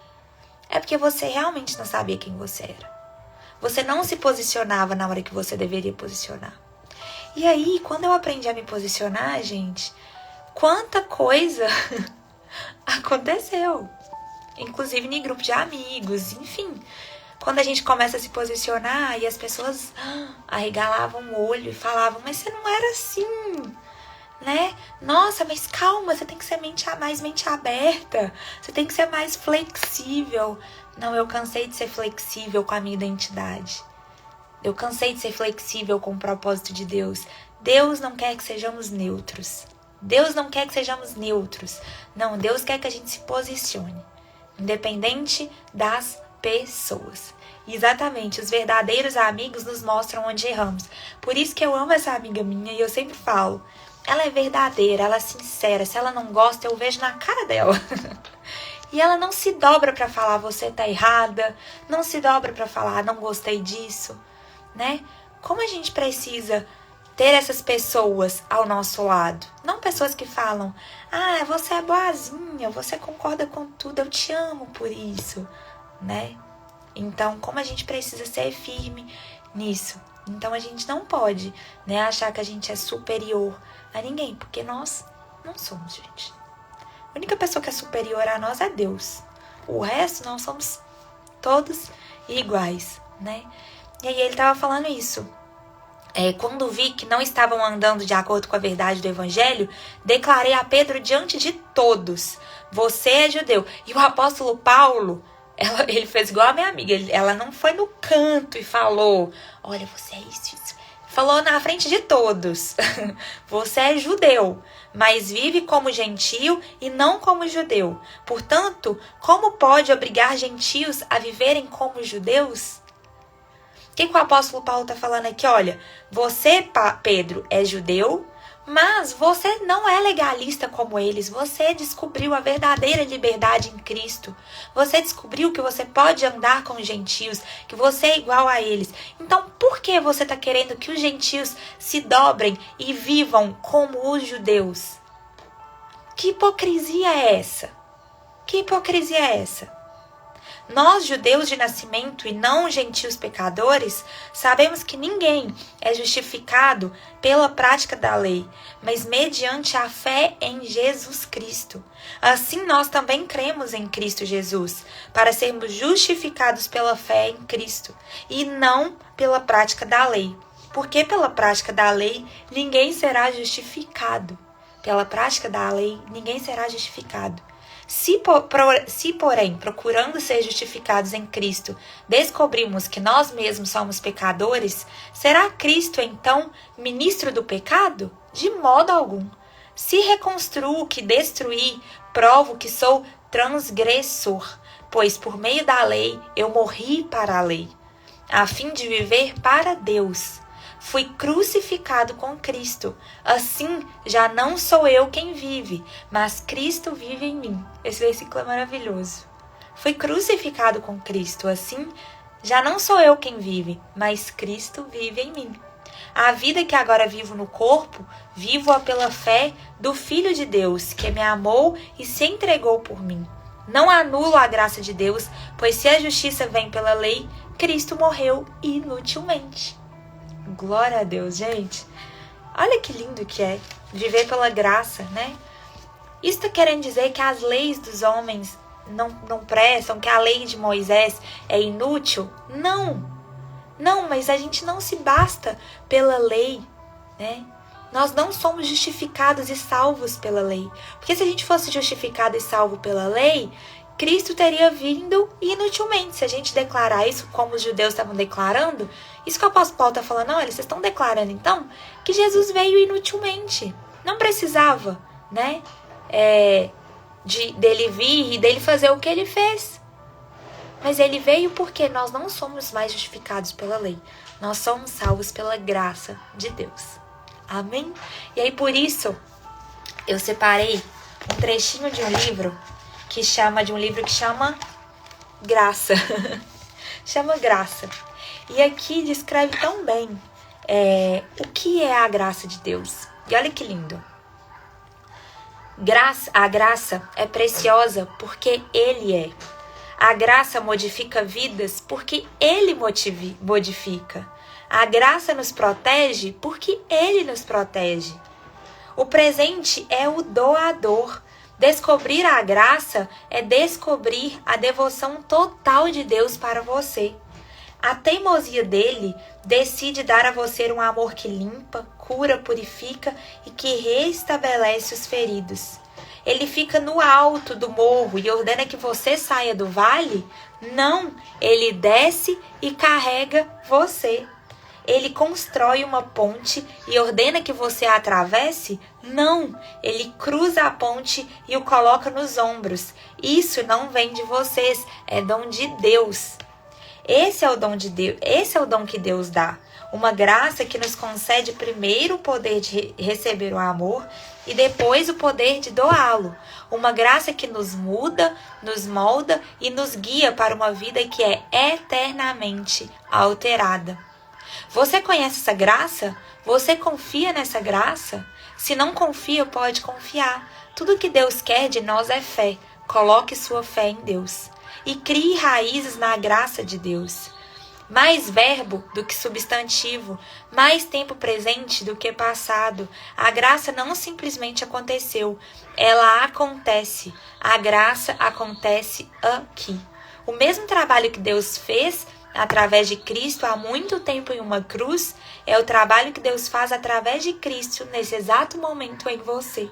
É porque você realmente não sabia quem você era. Você não se posicionava na hora que você deveria posicionar. E aí, quando eu aprendi a me posicionar, gente, quanta coisa aconteceu. Inclusive em grupo de amigos, enfim. Quando a gente começa a se posicionar e as pessoas arregalavam o olho e falavam, mas você não era assim, né? Nossa, mas calma, você tem que ser mais mente aberta. Você tem que ser mais flexível. Não, eu cansei de ser flexível com a minha identidade. Eu cansei de ser flexível com o propósito de Deus. Deus não quer que sejamos neutros. Deus não quer que sejamos neutros. Não, Deus quer que a gente se posicione. Independente das pessoas. Exatamente, os verdadeiros amigos nos mostram onde erramos. Por isso que eu amo essa amiga minha e eu sempre falo, ela é verdadeira, ela é sincera. Se ela não gosta, eu vejo na cara dela. E ela não se dobra pra falar, você tá errada. Não se dobra pra falar, não gostei disso, né? Como a gente precisa ter essas pessoas ao nosso lado. Não pessoas que falam, você é boazinha, você concorda com tudo, eu te amo por isso, né? Então, como a gente precisa ser firme nisso. Então, a gente não pode, né, achar que a gente é superior a ninguém, porque nós não somos, gente. A única pessoa que é superior a nós é Deus. O resto, nós somos todos iguais, né? E aí ele estava falando isso. Quando vi que não estavam andando de acordo com a verdade do evangelho, declarei a Pedro diante de todos, você é judeu. E o apóstolo Paulo, ele fez igual a minha amiga, ela não foi no canto e falou, olha, você é isso. Falou na frente de todos, você é judeu, mas vive como gentio e não como judeu. Portanto, como pode obrigar gentios a viverem como judeus? O que o apóstolo Paulo está falando aqui? Olha, você, Pedro, é judeu, mas você não é legalista como eles. Você descobriu a verdadeira liberdade em Cristo. Você descobriu que você pode andar com os gentios, que você é igual a eles. Então, por que você está querendo que os gentios se dobrem e vivam como os judeus? Que hipocrisia é essa? Que hipocrisia é essa? Nós, judeus de nascimento e não gentios pecadores, sabemos que ninguém é justificado pela prática da lei, mas mediante a fé em Jesus Cristo. Assim, nós também cremos em Cristo Jesus, para sermos justificados pela fé em Cristo, e não pela prática da lei. Porque pela prática da lei, ninguém será justificado. Pela prática da lei, ninguém será justificado. Se, porém, procurando ser justificados em Cristo, descobrimos que nós mesmos somos pecadores, será Cristo, então, ministro do pecado? De modo algum. Se reconstruo que destruí, provo que sou transgressor, pois por meio da lei eu morri para a lei, a fim de viver para Deus. Fui crucificado com Cristo. Assim, já não sou eu quem vive, mas Cristo vive em mim. Esse versículo é maravilhoso. Fui crucificado com Cristo. Assim, já não sou eu quem vive, mas Cristo vive em mim. A vida que agora vivo no corpo, vivo-a pela fé do Filho de Deus, que me amou e se entregou por mim. Não anulo a graça de Deus, pois se a justiça vem pela lei, Cristo morreu inutilmente. Glória a Deus, gente. Olha que lindo que é viver pela graça, né? Isso está querendo dizer que as leis dos homens não prestam, que a lei de Moisés é inútil? Não, mas a gente não se basta pela lei, né? Nós não somos justificados e salvos pela lei. Porque se a gente fosse justificado e salvo pela lei, Cristo teria vindo inutilmente. Se a gente declarar isso como os judeus estavam declarando, isso que o apóstolo Paulo está falando, olha, vocês estão declarando então que Jesus veio inutilmente. Não precisava, né, dele vir e dele fazer o que ele fez. Mas ele veio porque nós não somos mais justificados pela lei. Nós somos salvos pela graça de Deus. Amém? E aí por isso eu separei um trechinho de um livro que chama Graça. Chama Graça. E aqui descreve tão bem o que é a graça de Deus. E olha que lindo. A graça é preciosa porque Ele é. A graça modifica vidas porque Ele modifica. A graça nos protege porque Ele nos protege. O presente é o doador. Descobrir a graça é descobrir a devoção total de Deus para você. A teimosia dele decide dar a você um amor que limpa, cura, purifica e que restabelece os feridos. Ele fica no alto do morro e ordena que você saia do vale? Não, ele desce e carrega você. Ele constrói uma ponte e ordena que você a atravesse? Não, ele cruza a ponte e o coloca nos ombros. Isso não vem de vocês, é dom de Deus. Esse é o dom de Deus, esse é o dom que Deus dá. Uma graça que nos concede primeiro o poder de receber o amor e depois o poder de doá-lo. Uma graça que nos muda, nos molda e nos guia para uma vida que é eternamente alterada. Você conhece essa graça? Você confia nessa graça? Se não confia, pode confiar. Tudo que Deus quer de nós é fé. Coloque sua fé em Deus. E crie raízes na graça de Deus. Mais verbo do que substantivo, mais tempo presente do que passado. A graça não simplesmente aconteceu, ela acontece. A graça acontece aqui. O mesmo trabalho que Deus fez através de Cristo há muito tempo em uma cruz, é o trabalho que Deus faz através de Cristo nesse exato momento em você.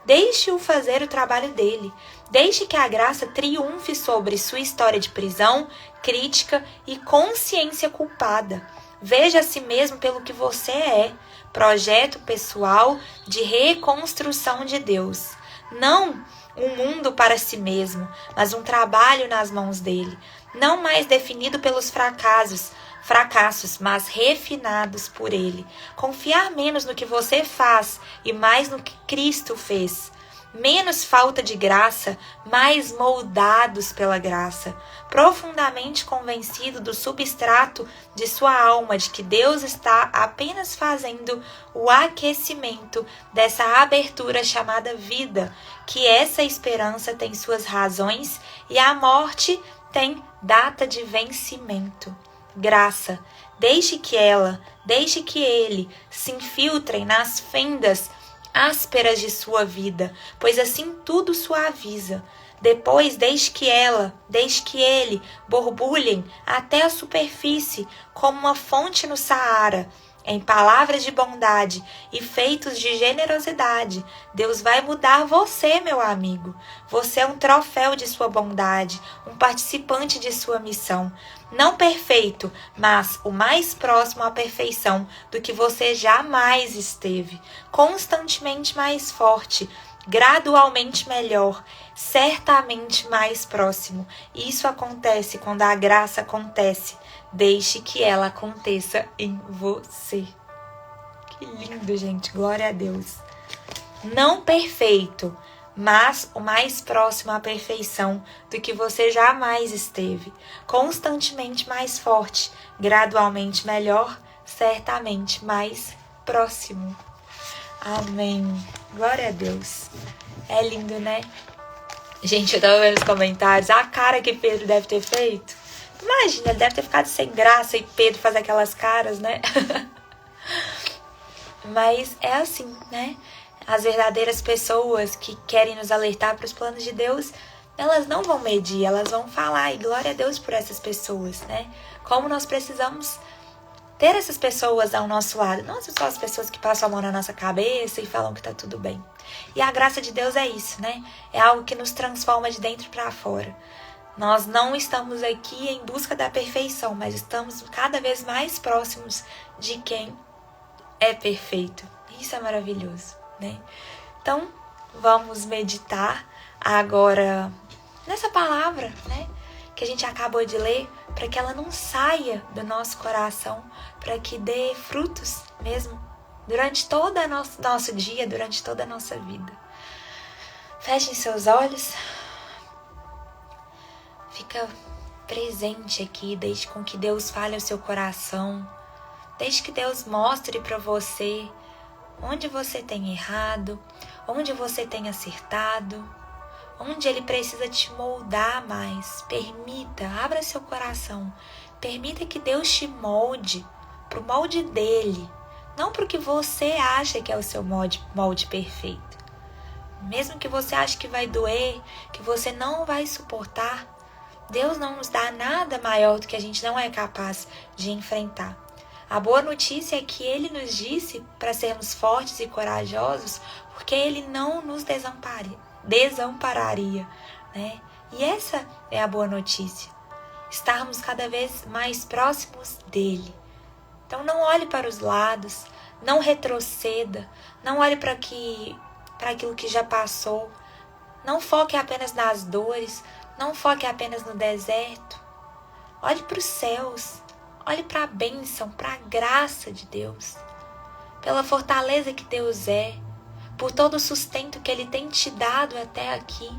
Deixe-o fazer o trabalho dele. Deixe que a graça triunfe sobre sua história de prisão, crítica e consciência culpada. Veja a si mesmo pelo que você é. Projeto pessoal de reconstrução de Deus. Não um mundo para si mesmo, mas um trabalho nas mãos dele. Não mais definido pelos fracassos, fracassos, mas refinados por Ele. Confiar menos no que você faz e mais no que Cristo fez. Menos falta de graça, mais moldados pela graça. Profundamente convencido do substrato de sua alma, de que Deus está apenas fazendo o aquecimento dessa abertura chamada vida, que essa esperança tem suas razões e a morte tem data de vencimento. Graça, deixe que ele se infiltrem nas fendas ásperas de sua vida, pois assim tudo suaviza. Depois deixe que ele borbulhem até a superfície como uma fonte no Saara. Em palavras de bondade e feitos de generosidade, Deus vai mudar você, meu amigo. Você é um troféu de sua bondade, um participante de sua missão. Não perfeito, mas o mais próximo à perfeição do que você jamais esteve. Constantemente mais forte, gradualmente melhor, certamente mais próximo. Isso acontece quando a graça acontece. Deixe que ela aconteça em você. Que lindo, gente. Glória a Deus. Não perfeito, mas o mais próximo à perfeição do que você jamais esteve. Constantemente mais forte, gradualmente melhor, certamente mais próximo. Amém. Glória a Deus. É lindo, né? Gente, eu tava vendo os comentários. A cara que Pedro deve ter feito. Imagina, ele deve ter ficado sem graça e Pedro fazer aquelas caras, né? Mas é assim, né? As verdadeiras pessoas que querem nos alertar para os planos de Deus, elas não vão medir, elas vão falar. E glória a Deus por essas pessoas, né? Como nós precisamos ter essas pessoas ao nosso lado. Não só as pessoas que passam a mão na nossa cabeça e falam que tá tudo bem. E a graça de Deus é isso, né? É algo que nos transforma de dentro para fora. Nós não estamos aqui em busca da perfeição, mas estamos cada vez mais próximos de quem é perfeito. Isso é maravilhoso, né? Então, vamos meditar agora nessa palavra, né? Que a gente acabou de ler, para que ela não saia do nosso coração, para que dê frutos mesmo durante todo o nosso dia, durante toda a nossa vida. Fechem seus olhos. Fica presente aqui, deixe com que Deus fale ao seu coração. Deixe que Deus mostre para você onde você tem errado, onde você tem acertado, onde Ele precisa te moldar mais. Permita, abra seu coração. Permita que Deus te molde para o molde dEle, não para o que você acha que é o seu molde perfeito. Mesmo que você ache que vai doer, que você não vai suportar, Deus não nos dá nada maior do que a gente não é capaz de enfrentar. A boa notícia é que Ele nos disse para sermos fortes e corajosos, porque Ele não nos desampararia, né? E essa é a boa notícia. Estarmos cada vez mais próximos dEle. Então não olhe para os lados, não retroceda, não olhe para aquilo que já passou. Não foque apenas nas dores, não foque apenas no deserto. Olhe para os céus, olhe para a bênção, para a graça de Deus, pela fortaleza que Deus é, por todo o sustento que Ele tem te dado até aqui.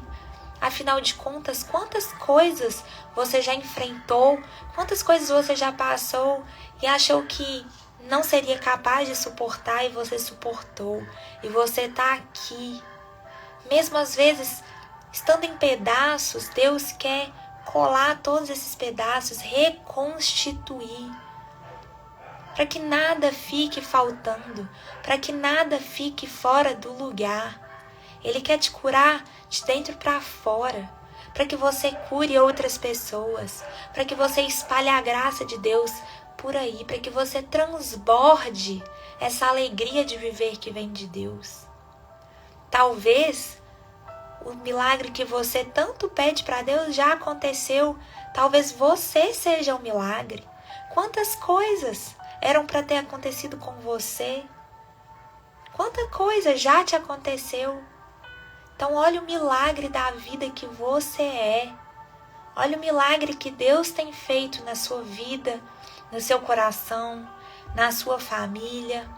Afinal de contas, quantas coisas você já enfrentou, quantas coisas você já passou e achou que não seria capaz de suportar e você suportou. E você está aqui. Mesmo às vezes, estando em pedaços, Deus quer colar todos esses pedaços, reconstituir. Para que nada fique faltando, para que nada fique fora do lugar. Ele quer te curar de dentro para fora, para que você cure outras pessoas, para que você espalhe a graça de Deus por aí, para que você transborde essa alegria de viver que vem de Deus. Talvez o milagre que você tanto pede para Deus já aconteceu, talvez você seja um milagre. Quantas coisas eram para ter acontecido com você? Quanta coisa já te aconteceu? Então olha o milagre da vida que você é. Olha o milagre que Deus tem feito na sua vida, no seu coração, na sua família.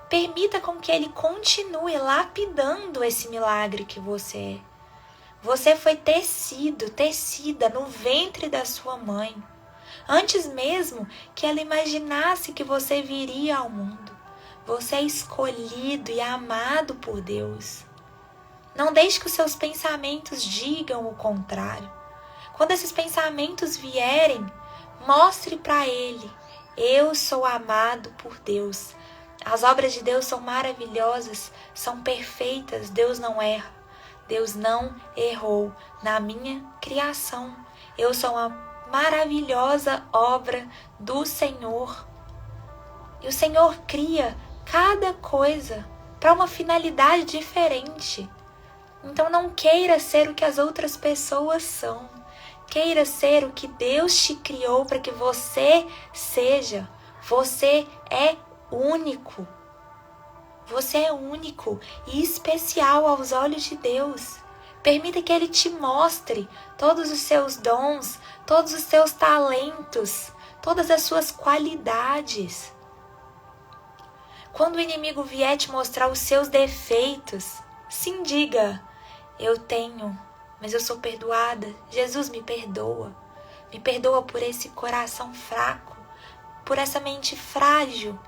Permita com que Ele continue lapidando esse milagre que você é. Você foi tecida no ventre da sua mãe, antes mesmo que ela imaginasse que você viria ao mundo. Você é escolhido e amado por Deus. Não deixe que os seus pensamentos digam o contrário. Quando esses pensamentos vierem, mostre para Ele: eu sou amado por Deus. As obras de Deus são maravilhosas, são perfeitas, Deus não erra. Deus não errou na minha criação. Eu sou uma maravilhosa obra do Senhor. E o Senhor cria cada coisa para uma finalidade diferente. Então não queira ser o que as outras pessoas são. Queira ser o que Deus te criou para que você seja. Você é único. Você é único e especial aos olhos de Deus. Permita que Ele te mostre todos os seus dons, todos os seus talentos, todas as suas qualidades. Quando o inimigo vier te mostrar os seus defeitos, sim, diga: eu tenho, mas eu sou perdoada. Jesus me perdoa. Me perdoa por esse coração fraco, por essa mente frágil.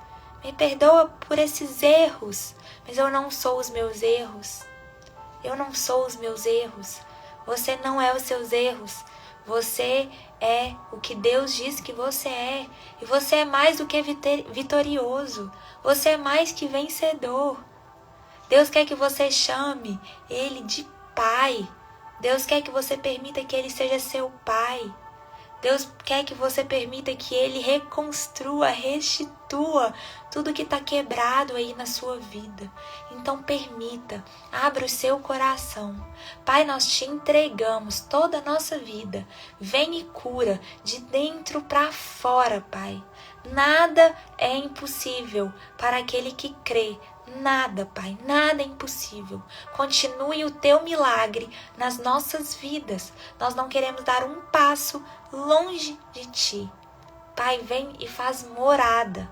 Me perdoa por esses erros, mas eu não sou os meus erros. Eu não sou os meus erros. Você não é os seus erros. Você é o que Deus diz que você é. E você é mais do que vitorioso. Você é mais que vencedor. Deus quer que você chame Ele de Pai. Deus quer que você permita que Ele seja seu Pai. Deus quer que você permita que Ele reconstrua, restitua tudo que está quebrado aí na sua vida. Então permita, abra o seu coração. Pai, nós te entregamos toda a nossa vida. Vem e cura de dentro para fora, Pai. Nada é impossível para aquele que crê. Nada, Pai, nada é impossível. Continue o teu milagre nas nossas vidas. Nós não queremos dar um passo longe de Ti. Pai, vem e faz morada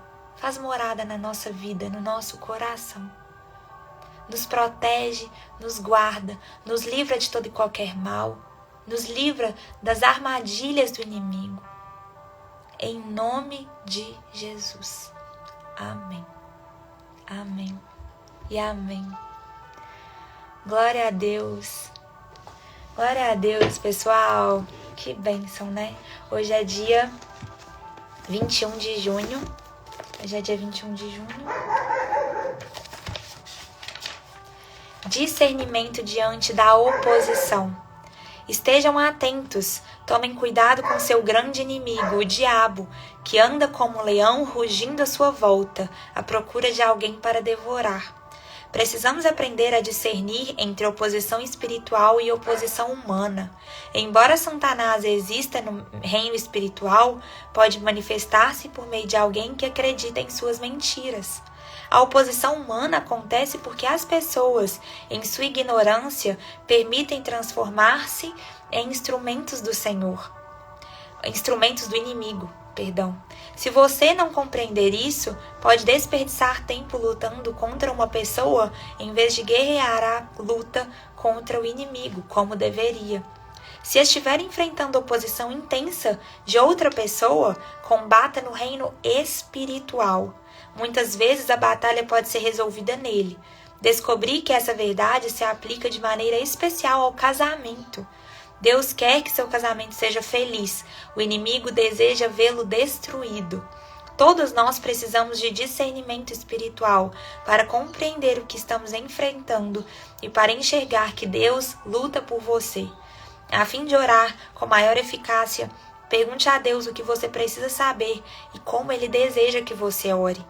na nossa vida, no nosso coração. Nos protege, nos guarda, nos livra de todo e qualquer mal, nos livra das armadilhas do inimigo. Em nome de Jesus. Amém. Amém e amém. Glória a Deus. Glória a Deus, pessoal. Que bênção, né? Hoje é dia 21 de junho. Hoje é dia 21 de junho. Discernimento diante da oposição. Estejam atentos, tomem cuidado com seu grande inimigo, o diabo, que anda como um leão rugindo à sua volta, à procura de alguém para devorar. Precisamos aprender a discernir entre oposição espiritual e oposição humana. Embora Satanás exista no reino espiritual, pode manifestar-se por meio de alguém que acredita em suas mentiras. A oposição humana acontece porque as pessoas, em sua ignorância, permitem transformar-se em instrumentos do Senhor. Instrumentos do inimigo, perdão. Se você não compreender isso, pode desperdiçar tempo lutando contra uma pessoa em vez de guerrear a luta contra o inimigo, como deveria. Se estiver enfrentando oposição intensa de outra pessoa, combata no reino espiritual. Muitas vezes a batalha pode ser resolvida nele. Descobri que essa verdade se aplica de maneira especial ao casamento. Deus quer que seu casamento seja feliz. O inimigo deseja vê-lo destruído. Todos nós precisamos de discernimento espiritual para compreender o que estamos enfrentando e para enxergar que Deus luta por você. A fim de orar com maior eficácia, pergunte a Deus o que você precisa saber e como Ele deseja que você ore.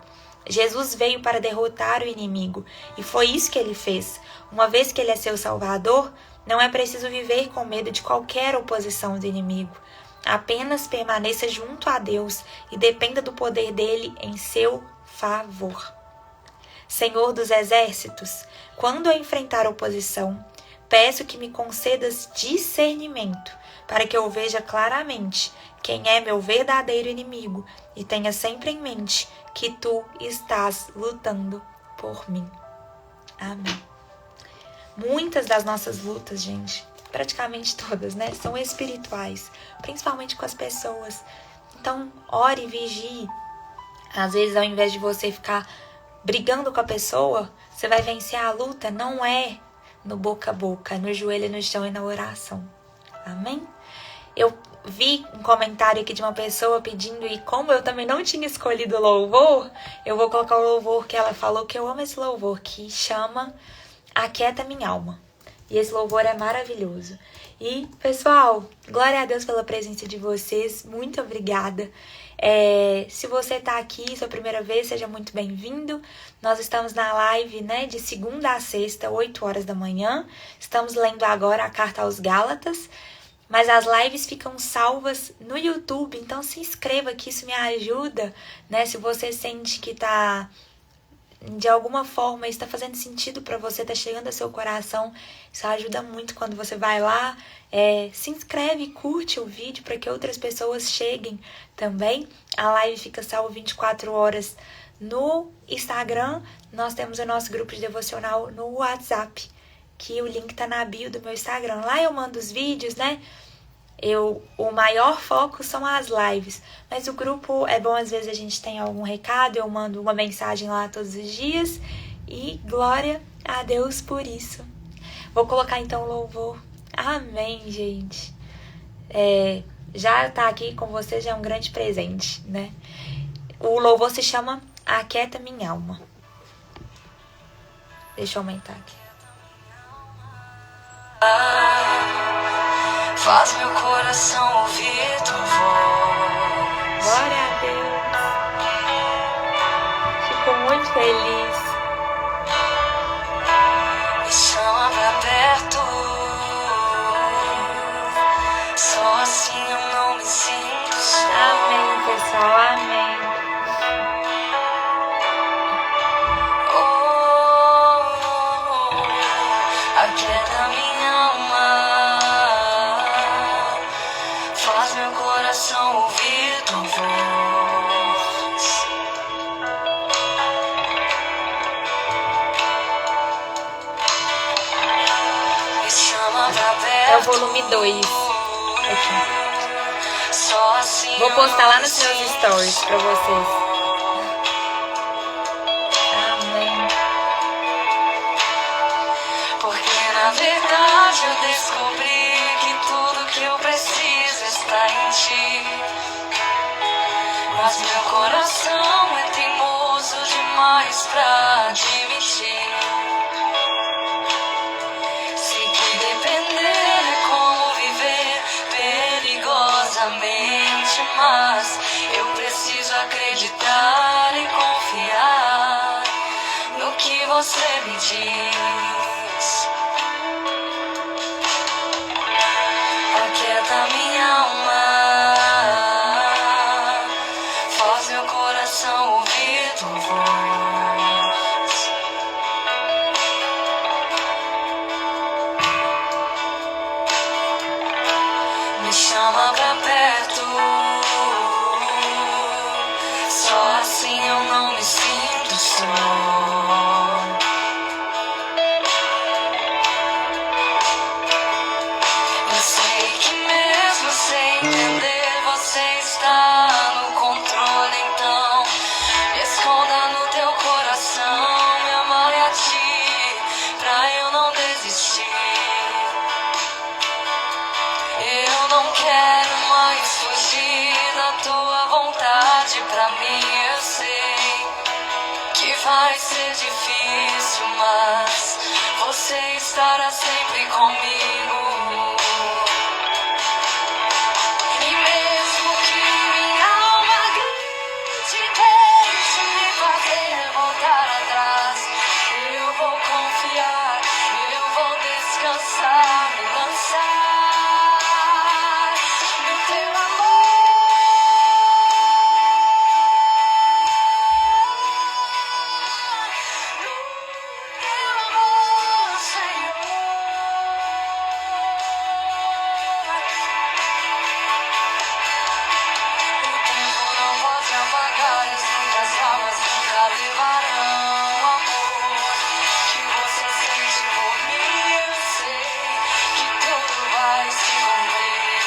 Jesus veio para derrotar o inimigo e foi isso que Ele fez. Uma vez que Ele é seu Salvador, não é preciso viver com medo de qualquer oposição do inimigo. Apenas permaneça junto a Deus e dependa do poder dele em seu favor. Senhor dos exércitos, quando eu enfrentar oposição, peço que me concedas discernimento, para que eu veja claramente quem é meu verdadeiro inimigo e tenha sempre em mente que tu estás lutando por mim. Amém. Muitas das nossas lutas, gente, praticamente todas, né, são espirituais, principalmente com as pessoas. Então, ore e vigie. Às vezes, ao invés de você ficar brigando com a pessoa, você vai vencer a luta. Não é no boca a boca, no joelho no chão e na oração. Amém? Eu vi um comentário aqui de uma pessoa pedindo, e como eu também não tinha escolhido o louvor, eu vou colocar o louvor que ela falou, que eu amo esse louvor, que chama Aquieta Minha Alma. E esse louvor é maravilhoso. E, pessoal, glória a Deus pela presença de vocês. Muito obrigada. Se você está aqui, sua primeira vez, seja muito bem-vindo. Nós estamos na live, né, de segunda a sexta, 8 horas da manhã. Estamos lendo agora a Carta aos Gálatas. Mas as lives ficam salvas no YouTube. Então, se inscreva, que isso me ajuda, né? Se você sente que está... de alguma forma está fazendo sentido para você, está chegando ao seu coração, isso ajuda muito quando você vai lá, se inscreve e curte o vídeo para que outras pessoas cheguem também. A live fica salva 24 horas no Instagram. Nós temos o nosso grupo de devocional no WhatsApp, que o link tá na bio do meu Instagram. Lá eu mando os vídeos, né? O maior foco são as lives, mas o grupo é bom, às vezes a gente tem algum recado, eu mando uma mensagem lá todos os dias, e glória a Deus por isso. Vou colocar então o louvor. Amém, gente. Já tá aqui com você já é um grande presente, né? O louvor se chama Aquieta Minha Alma. Deixa eu aumentar aqui. Faz meu coração ouvir tua voz. Glória a Deus. Fico muito feliz. Me chama pra perto. Só assim eu não me sinto só. Amém, pessoal. Amém. Aquieta minha alma. Faz meu coração ouvir tua voz. Me chama pra perto. É o volume 2. Aqui. Só assim Vou postar lá nos meus stories pra vocês. Amém. Porque na verdade eu descobri que tudo que eu preciso está em ti. Mas meu coração é teimoso demais pra admitir. Sei que depender é como viver perigosamente, mas eu preciso acreditar e confiar no que você me diz. Aquieta minha alma. Faz meu coração ouvir tua voz. Me chama pra perto. Só assim eu não me sinto só. Eu sei que mesmo sem entender, você está no controle, então me esconda no teu coração, me amarre a ti, pra eu não desistir. Eu não quero mais fugir da tua vontade pra mim, eu sei que vai ser difícil, mas você estará sempre comigo. E mesmo que minha alma grite, deixe me fazer voltar atrás, eu vou confiar, eu vou descansar, me lançar no teu amor. No teu amor, Senhor. levarão amor que você sente por mim. Eu sei que tudo vai se cumprir.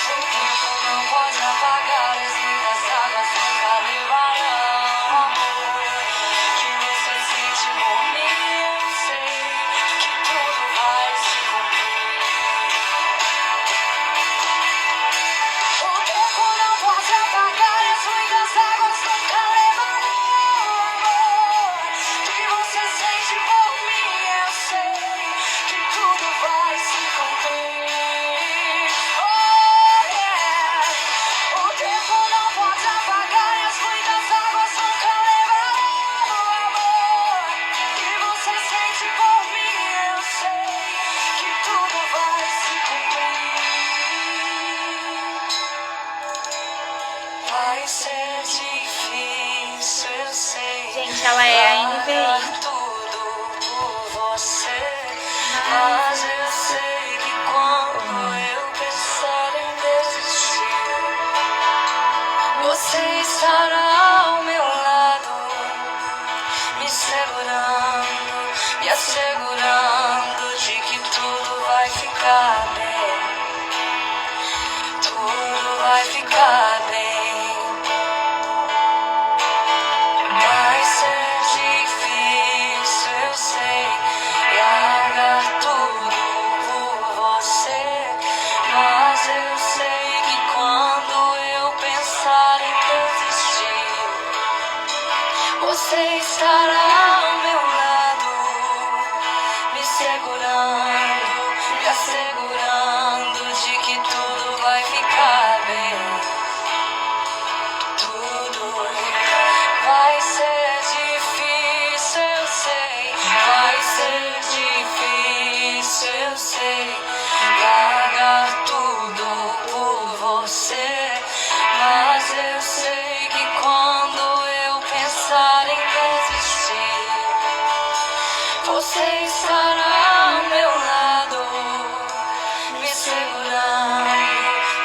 O tempo não pode apagar as minhas águas, nunca levarão amor que você sente por mim. Eu sei que tudo vai se cumprir. O tempo não pode apagar as muitas águas, nunca levarão amor que você sente por mim. Eu sei que tudo vai se cumprir. Oh, yeah. O tempo não pode apagar as muitas águas, nunca levarão amor que você sente por mim. Eu sei que tudo vai se cumprir. Vai ser difícil, eu sei. Gente, ela é a NVI. Largar tudo por você, mas eu sei que quando eu pensar em desistir, você estará ao meu lado, me segurando, me assegurando de que tudo vai ficar bem. Tudo vai ficar bem. Vai ser difícil, eu sei, largar tudo por você, mas eu sei que quando eu pensar em desistir, você estará ao meu lado, me segurando, me assegurando de que tudo vai ficar bem. Tudo vai ser difícil, eu sei. Vai ser difícil, eu sei, largar tudo por você, mas eu sei que quando eu pensar em desistir, você estará ao meu lado, me segurando,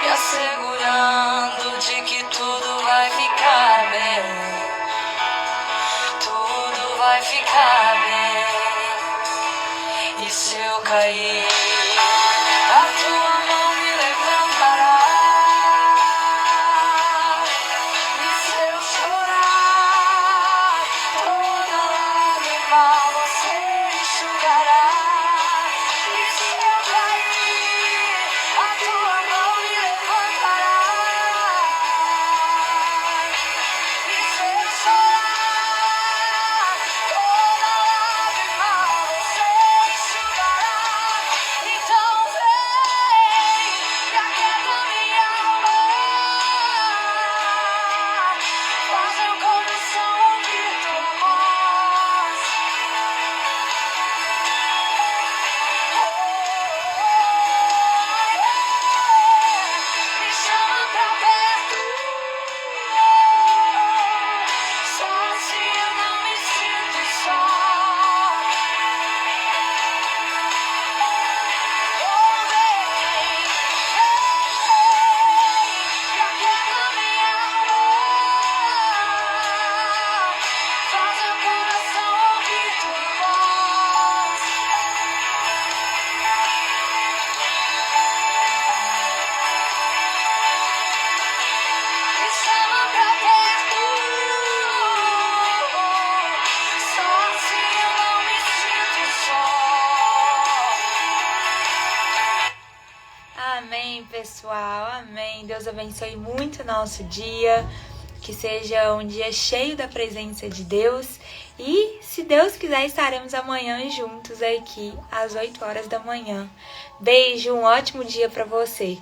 me assegurando de que tudo vai ficar bem. Tudo vai ficar bem. E se eu cair, a tua mão me levantará. E se eu chorar, toda lágrima você enxugará. E se eu cair, a tua mão me levantará. E se eu chorar, toda lágrima você enxugará. Então vem e aquieta minha alma, faz meu coração ouvir tua voz. Me chama pra perto, só assim eu não me sinto só. Oh, vem, e aquieta minha alma, faz meu coração ouvir tua voz. Me chama pra perto, só assim eu não me sinto só. Amém, pessoal. Amém. Deus abençoe muito o nosso dia. Que seja um dia cheio da presença de Deus. E, se Deus quiser, estaremos amanhã juntos aqui às 8 horas da manhã. Beijo, um ótimo dia para você.